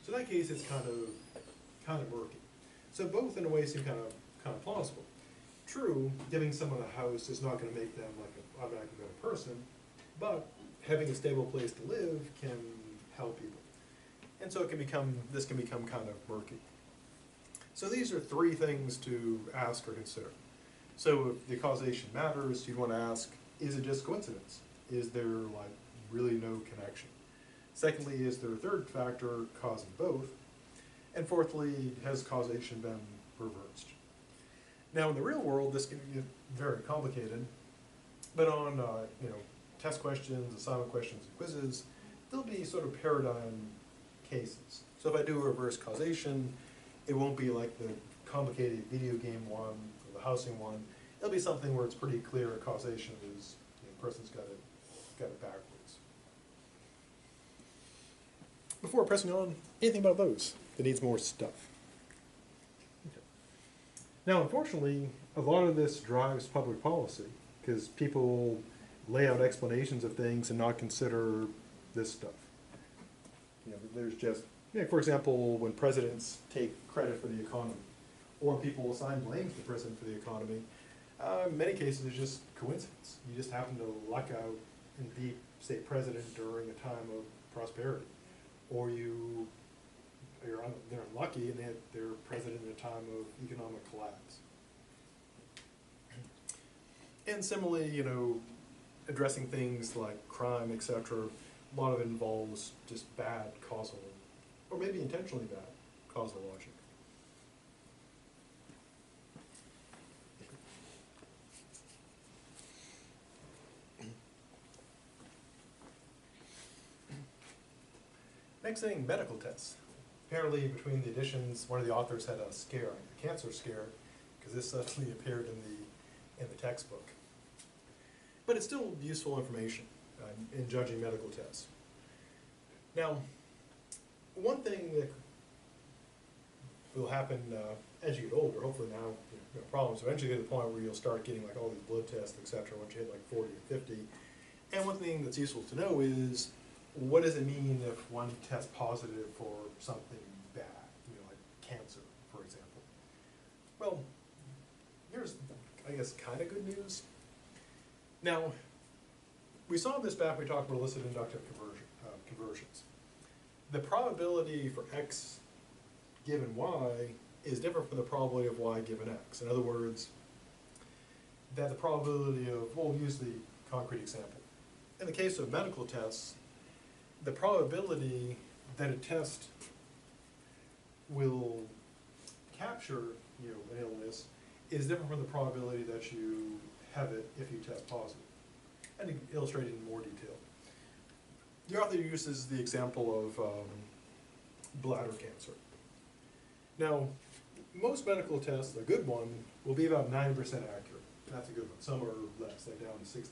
So in that case, it's kind of murky. So both in a way seem kind of plausible. True, giving someone a house is not going to make them like an automatically better person, but having a stable place to live can help people. And so this can become kind of murky. So these are three things to ask or consider. So if the causation matters, you want to ask, is it just coincidence? Is there like really no connection? Secondly, is there a third factor causing both? And fourthly, has causation been reversed? Now in the real world, this can get very complicated, but on test questions, assignment questions, and quizzes, there'll be sort of paradigm cases. So if I do a reverse causation, it won't be like the complicated video game one or the housing one. It'll be something where it's pretty clear a causation is the person's got it backwards. Before pressing on, anything about those that needs more stuff? Okay. Now, unfortunately, a lot of this drives public policy because people lay out explanations of things and not consider this stuff. There's just, for example, when presidents take credit for the economy, or people assign blame to the president for the economy, in many cases it's just coincidence. You just happen to luck out and be, say, president during a time of prosperity. Or they're unlucky and they're president in a time of economic collapse. And similarly, addressing things like crime, etc., a lot of it involves just bad causal, or maybe intentionally bad causal logic. Next thing, medical tests. Apparently, between the editions, one of the authors had a scare, a cancer scare, because this suddenly appeared in the textbook. But it's still useful information in judging medical tests. Now, one thing that will happen as you get older, hopefully now, no problems, eventually get to the point where you'll start getting like all these blood tests, etc., once you hit like 40 or 50. And one thing that's useful to know is, what does it mean if one tests positive for something bad, like cancer, for example? Well, here's, I guess, kind of good news. Now, we saw this back when we talked about illicit inductive conversions. The probability for x given y is different from the probability of y given x. In other words, that the probability of, we'll use the concrete example. In the case of medical tests, the probability that a test will capture an illness is different from the probability that you have it if you test positive. And to illustrate it in more detail, the author uses the example of bladder cancer. Now, most medical tests, a good one, will be about 90% accurate. That's a good one. Some are less, like down to 65%.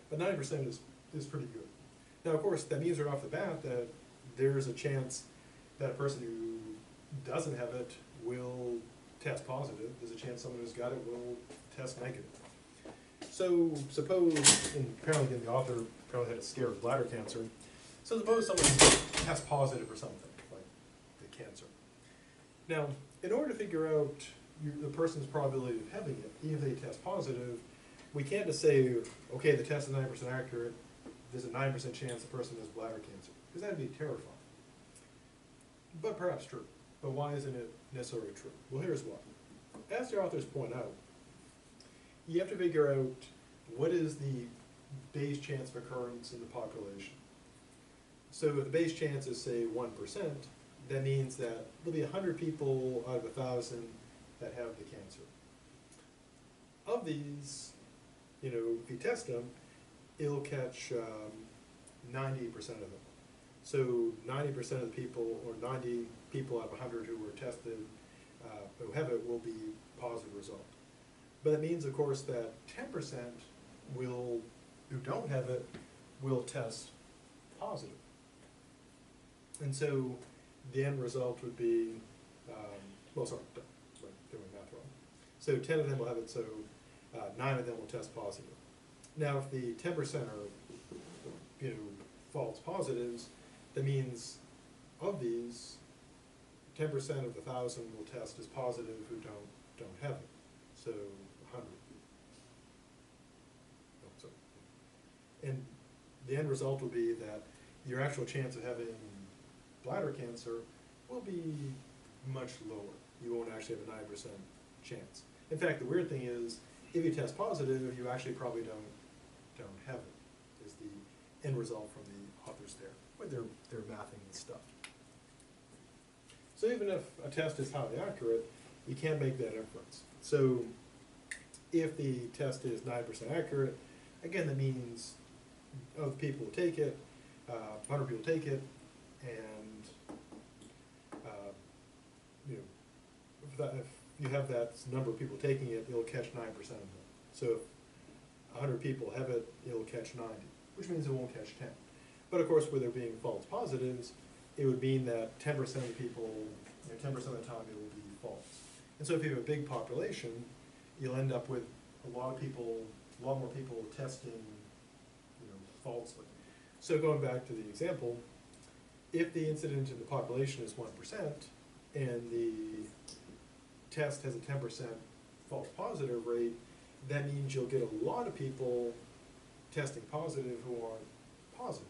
But 90% is pretty good. Now, of course, that means right off the bat that there's a chance that a person who doesn't have it will test positive. There's a chance someone who's got it will test negative. So suppose, and apparently the author apparently had a scare with bladder cancer. So suppose someone tests positive for something, like the cancer. Now, in order to figure out the person's probability of having it, even if they test positive, we can't just say, okay, the test is 90% accurate, there's a 9% chance the person has bladder cancer, because that'd be terrifying. But perhaps true. But why isn't it necessarily true? Well, here's why. As the authors point out, you have to figure out what is the base chance of occurrence in the population. So if the base chance is, say, 1%, that means that there'll be 100 people out of 1,000 that have the cancer. Of these, if you test them, it'll catch 90% of them. So 90% of the people, or 90 people out of 100 who were tested, who have it, will be positive result. But it means, of course, that 10% who don't have it, will test positive. And so the end result would be, doing math wrong. So 10 of them will have it, so 9 of them will test positive. Now, if the 10% are false positives, that means of these, 10% of the 1,000 will test as positive who don't have it. So 100. So, and the end result will be that your actual chance of having bladder cancer will be much lower. You won't actually have a 9% chance. In fact, the weird thing is, if you test positive, you actually probably don't have it, is the end result from the authors there, when they're mathing this stuff. So even if a test is highly accurate, you can't make that inference. So if the test is 9% accurate, again, that means of people who take it, 100 people take it, and if you have that number of people taking it, it'll catch 9% of them. So if 100 people have it, it'll catch 90, which means it won't catch 10. But of course, where there being false positives, it would mean that 10% of people, 10% of the time it will be false. And so if you have a big population, you'll end up with a lot more people testing, falsely. So going back to the example, if the incidence in the population is 1% and the test has a 10% false positive rate, that means you'll get a lot of people testing positive who aren't positive.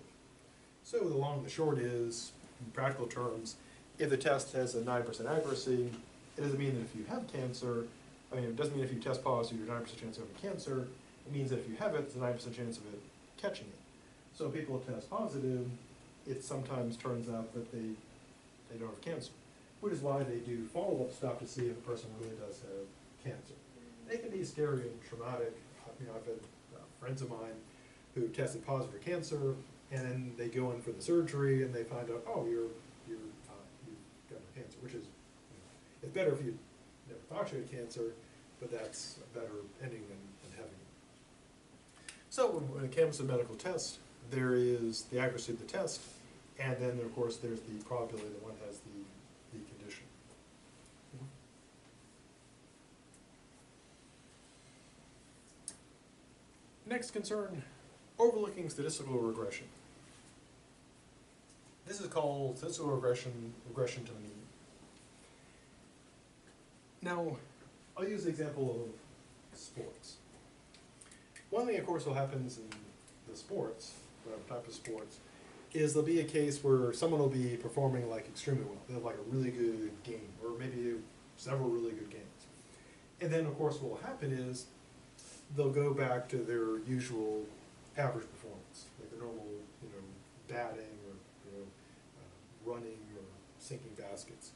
So the long and the short is, in practical terms, if the test has a 9% accuracy, it doesn't mean that if you have cancer, it doesn't mean if you test positive, you're 9% chance of having cancer. It means that if you have it, there's a 9% chance of it catching it. So if people test positive, it sometimes turns out that they don't have cancer, which is why they do follow-up stuff to see if a person really does have cancer. They can be scary and traumatic. I've had friends of mine who tested positive for cancer, and then they go in for the surgery, and they find out, oh, you've got cancer, which is, it's better if you never thought you had cancer, but that's a better ending than having it. So when it comes to medical tests, there is the accuracy of the test, and then of course there's the probability that one has the condition. Next concern, overlooking statistical regression. This is called statistical regression to the mean. Now, I'll use the example of sports. One thing, of course, that happens in the sports, type of sports, is there'll be a case where someone will be performing like extremely well. They'll have like a really good game, or maybe several really good games. And then, of course, what will happen is they'll go back to their usual average performance, like their normal, batting or running or sinking baskets.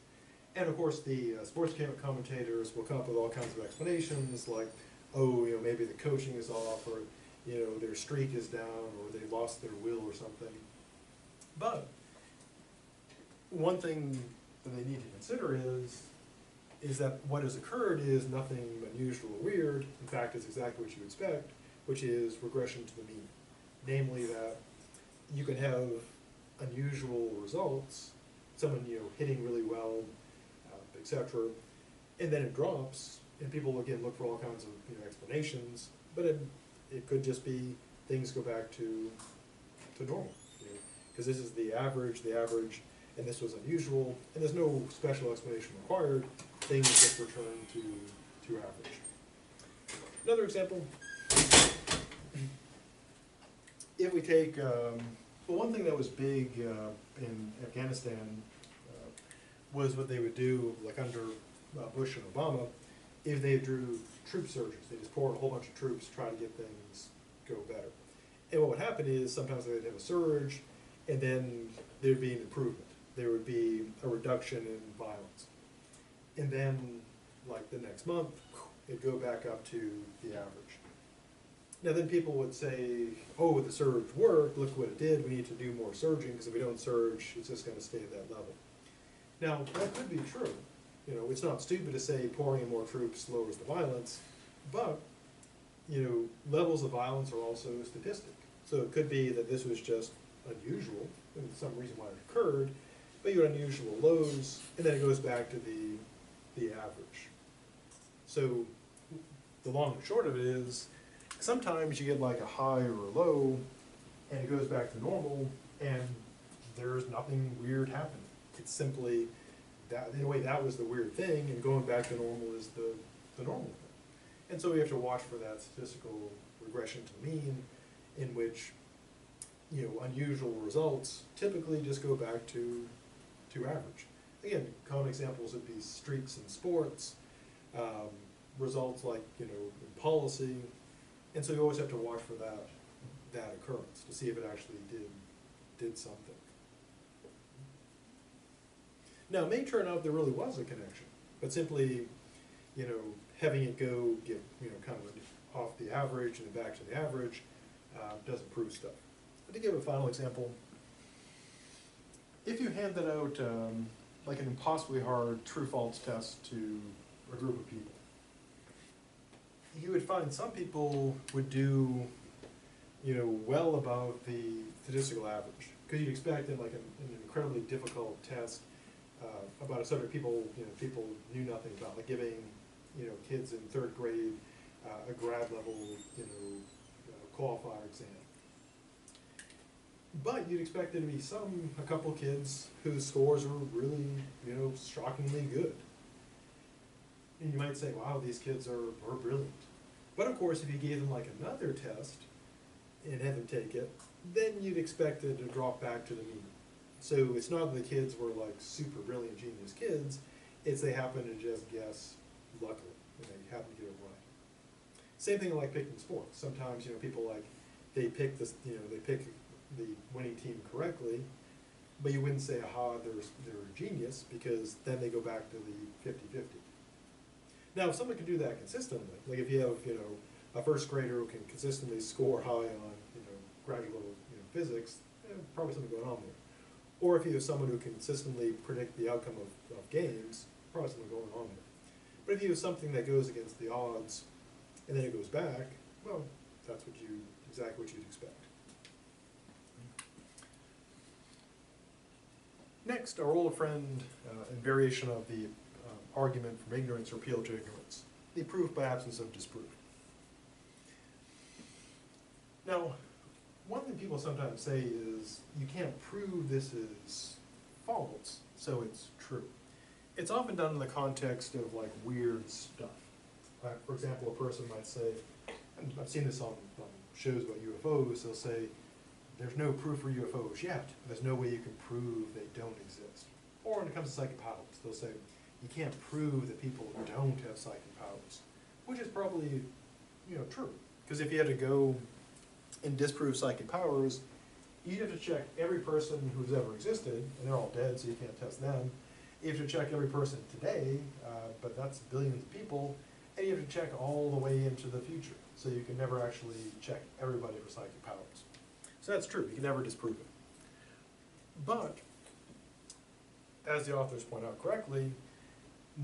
And of course, the sports commentators will come up with all kinds of explanations, like, oh, maybe the coaching is off, or their streak is down, or they lost their will or something. But one thing that they need to consider is that what has occurred is nothing unusual or weird. In fact, it's exactly what you expect, which is regression to the mean. Namely that you can have unusual results, someone hitting really well, etc., and then it drops, and people again look for all kinds of explanations, but it could just be things go back to normal, because this is the average, and this was unusual, and there's no special explanation required. Things just return to average. Another example, if we take, one thing that was big in Afghanistan was what they would do, like under Bush and Obama, if they drew troop surges. They just poured a whole bunch of troops, try to get things go better. And what would happen is sometimes they'd have a surge, and then there'd be an improvement. There would be a reduction in violence. And then, like the next month, it'd go back up to the average. Now then people would say, oh, the surge worked, look what it did, we need to do more surging, because if we don't surge, it's just going to stay at that level. Now, that could be true. It's not stupid to say pouring in more troops lowers the violence, but, levels of violence are also a statistic. So it could be that this was just unusual, and there's some reason why it occurred, but you had unusual lows, and then it goes back to the average. So the long and short of it is, sometimes you get like a high or a low, and it goes back to normal, and there's nothing weird happening. It's simply that, in a way, that was the weird thing, and going back to normal is the normal thing. And so we have to watch for that statistical regression to the mean, in which, you know, unusual results typically just go back to average. Again, common examples would be streaks in sports, results like, you know, in policy, and so you always have to watch for that occurrence to see if it actually did something. Now, it may turn out there really was a connection, but simply, you know, having it go get, you know, kind of off the average and back to the average doesn't prove stuff. But to give a final example, if you handed out like an impossibly hard true-false test to a group of people, you would find some people would do, you know, well above the statistical average, because you'd expect in like an incredibly difficult test about a subject people knew nothing about, like giving, you know, kids in third grade a grad level, you know, qualifier exam. But you'd expect there to be a couple kids whose scores were really, you know, shockingly good. And you might say, wow, these kids are brilliant. But of course, if you gave them like another test and had them take it, then you'd expect it to drop back to the mean. So it's not that the kids were like super brilliant, genius kids, it's they happen to just guess luckily, and they happen to get it right. Same thing like picking sports. Sometimes, you know, people like, they pick this, you know, they pick the winning team correctly, but you wouldn't say, aha, they're a genius, because then they go back to the 50-50. Now, if someone can do that consistently, like if you have, you know, a first grader who can consistently score high on, you know, graduate level, you know, physics, probably something going on there. Or if you have someone who can consistently predict the outcome of games, probably something going on there. But if you have something that goes against the odds, and then it goes back, well, that's exactly what you'd expect. Next, our old friend and variation of the argument from ignorance or appeal to ignorance, the proof by absence of disproof. Now, one thing people sometimes say is, you can't prove this is false, so it's true. It's often done in the context of like weird stuff. For example, a person might say, and I've seen this on shows about UFOs, they'll say, there's no proof for UFOs yet. There's no way you can prove they don't exist. Or when it comes to psychic powers, they'll say, you can't prove that people don't have psychic powers, which is probably, you know, true. Because if you had to go and disprove psychic powers, you'd have to check every person who's ever existed, and they're all dead, so you can't test them. You have to check every person today, but that's billions of people, and you have to check all the way into the future. So you can never actually check everybody for psychic powers. So that's true, you can never disprove it. But, as the authors point out correctly,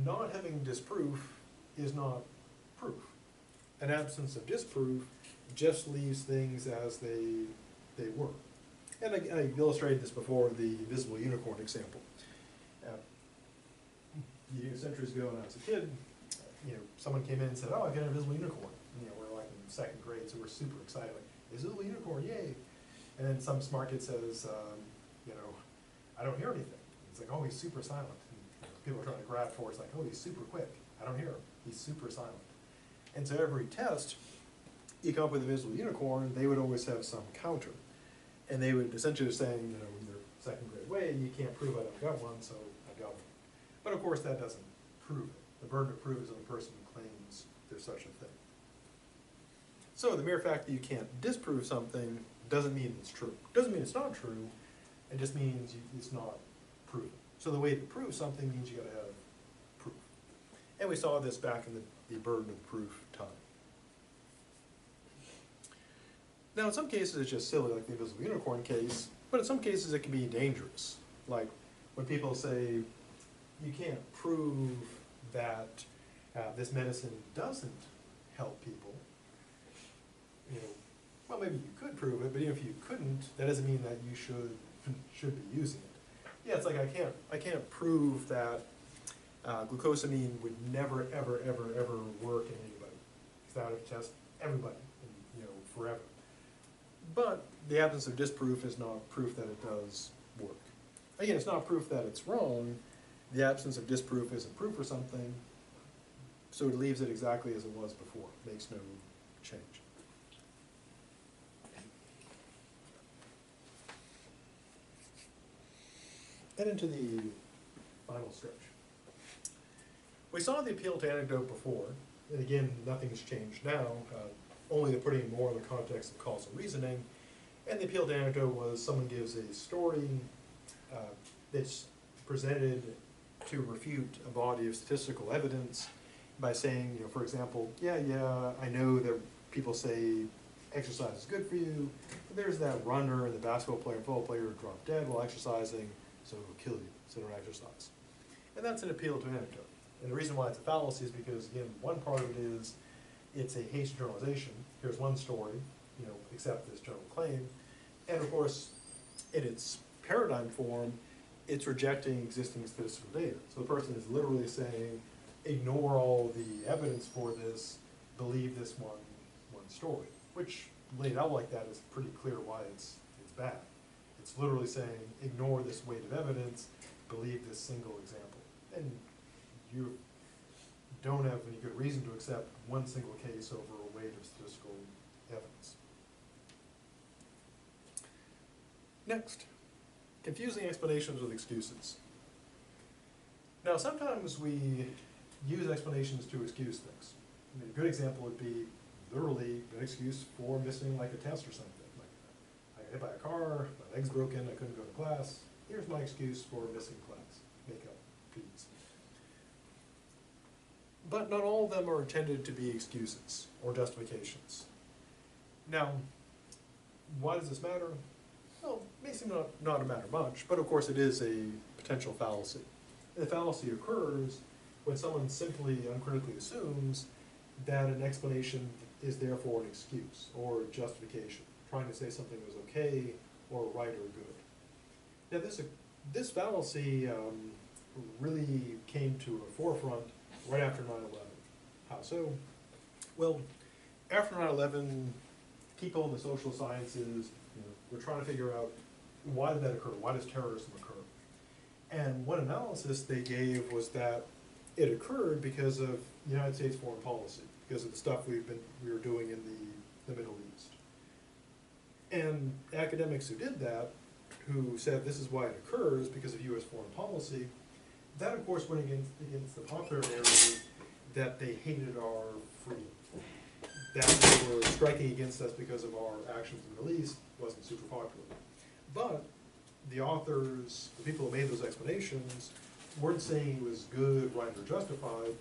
not having disproof is not proof. An absence of disproof just leaves things as they were. And I illustrated this before, the invisible unicorn example. Centuries ago when I was a kid, you know, someone came in and said, oh, I've got an invisible unicorn. You know, we're like in second grade, so we're super excited, like, invisible unicorn, yay. And then some smart kid says, you know, I don't hear anything. It's like, oh, he's super silent. And people are trying to grab for it. It's like, oh, he's super quick. I don't hear him. He's super silent. And so every test, you come up with a invisible unicorn, they would always have some counter. And they would essentially be saying, you know, in their second grade way, you can't prove I don't got one, so I got one. But of course, that doesn't prove it. The burden of proof is on the person who claims there's such a thing. So the mere fact that you can't disprove something doesn't mean it's true. Doesn't mean it's not true, it just means it's not proven. So the way to prove something means you gotta have proof. And we saw this back in the burden of proof time. Now in some cases it's just silly, like the invisible unicorn case, but in some cases it can be dangerous. Like when people say, you can't prove that this medicine doesn't help people. You know, well, maybe you could prove it, but even if you couldn't, that doesn't mean that you should be using it. Yeah, it's like I can't prove that glucosamine would never, ever, ever, ever work in anybody. Because I would have to test everybody, you know, forever. But the absence of disproof is not proof that it does work. Again, it's not proof that it's wrong. The absence of disproof isn't proof or something, so it leaves it exactly as it was before. Makes no change. And into the final stretch. We saw the appeal to anecdote before, and again, nothing's changed now, only the putting more in the context of causal reasoning. And the appeal to anecdote was someone gives a story that's presented to refute a body of statistical evidence by saying, you know, for example, yeah, I know that people say exercise is good for you, but there's that runner and the basketball player and football player who drop dead while exercising, so it'll kill you, so don't exercise. And that's an appeal to anecdote. And the reason why it's a fallacy is because, again, one part of it is it's a hasty generalization. Here's one story, you know, accept this general claim. And of course, in its paradigm form, it's rejecting existing statistical data. So the person is literally saying, ignore all the evidence for this, believe this one story, which laid out like that is pretty clear why it's bad. It's literally saying, ignore this weight of evidence, believe this single example. And you don't have any good reason to accept one single case over a weight of statistical evidence. Next, confusing explanations with excuses. Now, sometimes we use explanations to excuse things. I mean, a good example would be literally an excuse for missing like a test or something. Like, I got hit by a car, my leg's broken, I couldn't go to class. Here's my excuse for missing class. Make up fees. But not all of them are intended to be excuses or justifications. Now, why does this matter? Well, it may seem not to matter much, but of course it is a potential fallacy. And the fallacy occurs when someone simply uncritically assumes that an explanation is therefore an excuse or justification, trying to say something was okay or right or good. Now this fallacy really came to a forefront right after 9/11. How so? Well, after 9/11, people in the social sciences, you know, were trying to figure out why did that occur? Why does terrorism occur? And one analysis they gave was that it occurred because of the United States foreign policy, because of the stuff we were doing in the Middle East. And academics who did that, who said this is why it occurs because of U.S. foreign policy, that of course went against the popular narrative that they hated our freedom. That they were striking against us because of our actions in the Middle East wasn't super popular. But the authors, the people who made those explanations, weren't saying it was good, right, or justified.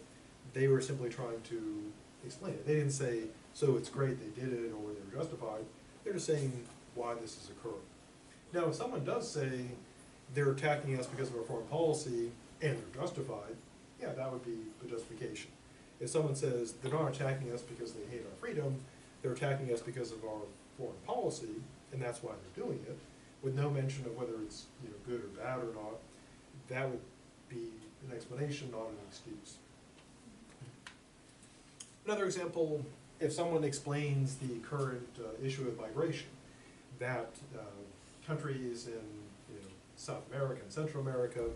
They were simply trying to explain it. They didn't say, so it's great they did it or they were justified. They're just saying why this is occurring. Now, if someone does say they're attacking us because of our foreign policy and they're justified, yeah, that would be the justification. If someone says they're not attacking us because they hate our freedom, they're attacking us because of our foreign policy, and that's why they're doing it, with no mention of whether it's, you know, good or bad or not, that would be an explanation, not an excuse. Another example, if someone explains the current issue of migration, that countries in, you know, South America and Central America,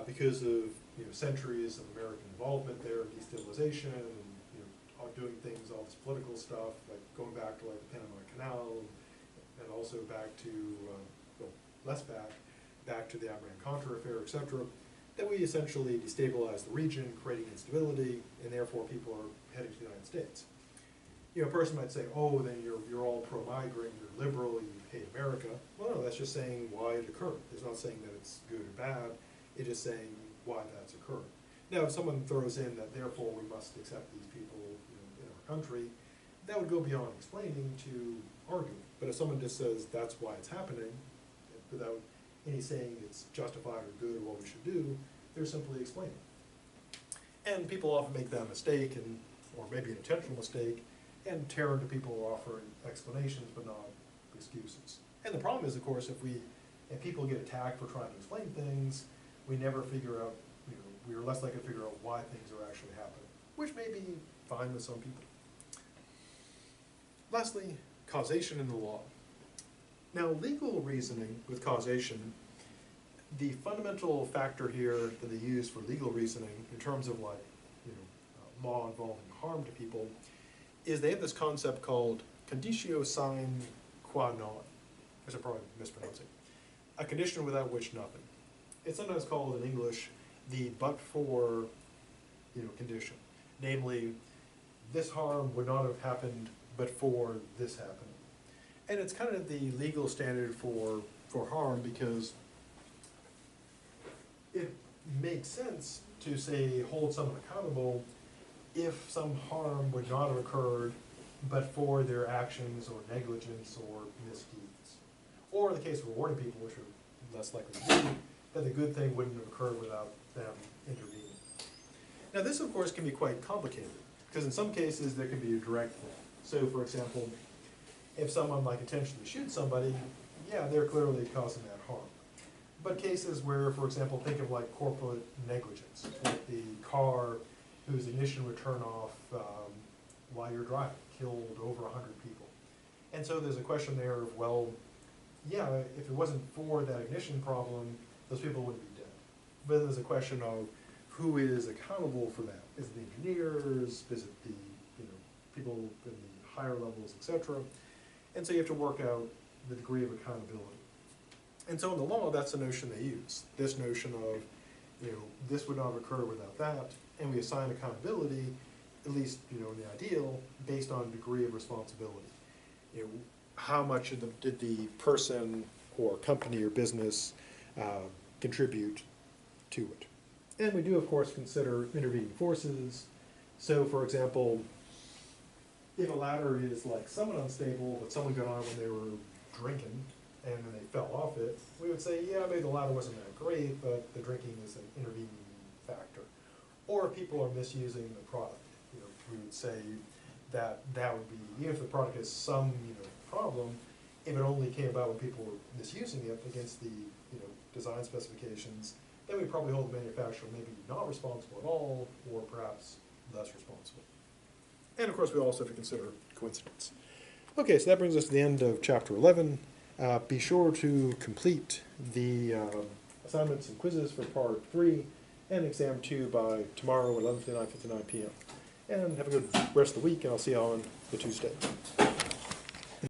because of, you know, centuries of American involvement there, destabilization, and, you know, doing things, all this political stuff, like going back to like the Panama Canal, and also back to, well, less back to the Iran-Contra affair, etc., that we essentially destabilize the region, creating instability, and therefore people are heading to the United States. You know, a person might say, oh, then you're all pro-migrant, you're liberal, you hate America. Well, no, that's just saying why it occurred. It's not saying that it's good or bad. It's just saying why that's occurred. Now, if someone throws in that therefore we must accept these people, you know, in our country, that would go beyond explaining to arguing. But if someone just says that's why it's happening, without any saying it's justified or good or what we should do, they're simply explaining. And people often make that mistake, and or maybe an intentional mistake, and tear into people who are offering explanations but not excuses. And the problem is, of course, if people get attacked for trying to explain things, we never figure out, you know, we're less likely to figure out why things are actually happening, which may be fine with some people. Lastly, causation in the law. Now, legal reasoning with causation, the fundamental factor here that they use for legal reasoning in terms of like, law involving harm to people, is they have this concept called conditio sine qua non, which I'm probably mispronouncing. A condition without which nothing. It's sometimes called in English the but-for, condition. Namely, this harm would not have happened but for this happening. And it's kind of the legal standard for harm, because it makes sense to say hold someone accountable if some harm would not have occurred but for their actions or negligence or misdeeds. Or in the case of rewarding people, which are less likely to do, that the good thing wouldn't have occurred without them intervening. Now this, of course, can be quite complicated, because in some cases there can be a direct thing. So, for example, if someone intentionally shoots somebody, yeah, they're clearly causing that harm. But cases where, for example, think of corporate negligence, like the car whose ignition would turn off while you're driving, killed over 100 people. And so there's a question there of, well, yeah, if it wasn't for that ignition problem, those people wouldn't be dead. But then there's a question of who is accountable for that. Is it the engineers? Is it the people in the higher levels, etc.? And so you have to work out the degree of accountability. And so in the law, that's the notion they use. This notion of, this would not have occurred without that, and we assign accountability, at least, in the ideal, based on degree of responsibility. How much did the person or company or business contribute to it? And we do, of course, consider intervening forces. So, for example, if a ladder is somewhat unstable, but someone got on it when they were drinking, and then they fell off it, we would say, yeah, maybe the ladder wasn't that great, but the drinking is an intervening factor. Or if people are misusing the product, we would say that would be, even if the product has some, problem, if it only came about when people were misusing it against the, design specifications, then we probably hold the manufacturer maybe not responsible at all, or perhaps less responsible. And of course, we also have to consider coincidence. Okay, so that brings us to the end of chapter 11. Be sure to complete the assignments and quizzes for part 3 and exam 2 by tomorrow at 11:59 p.m. And have a good rest of the week, and I'll see you on the Tuesday.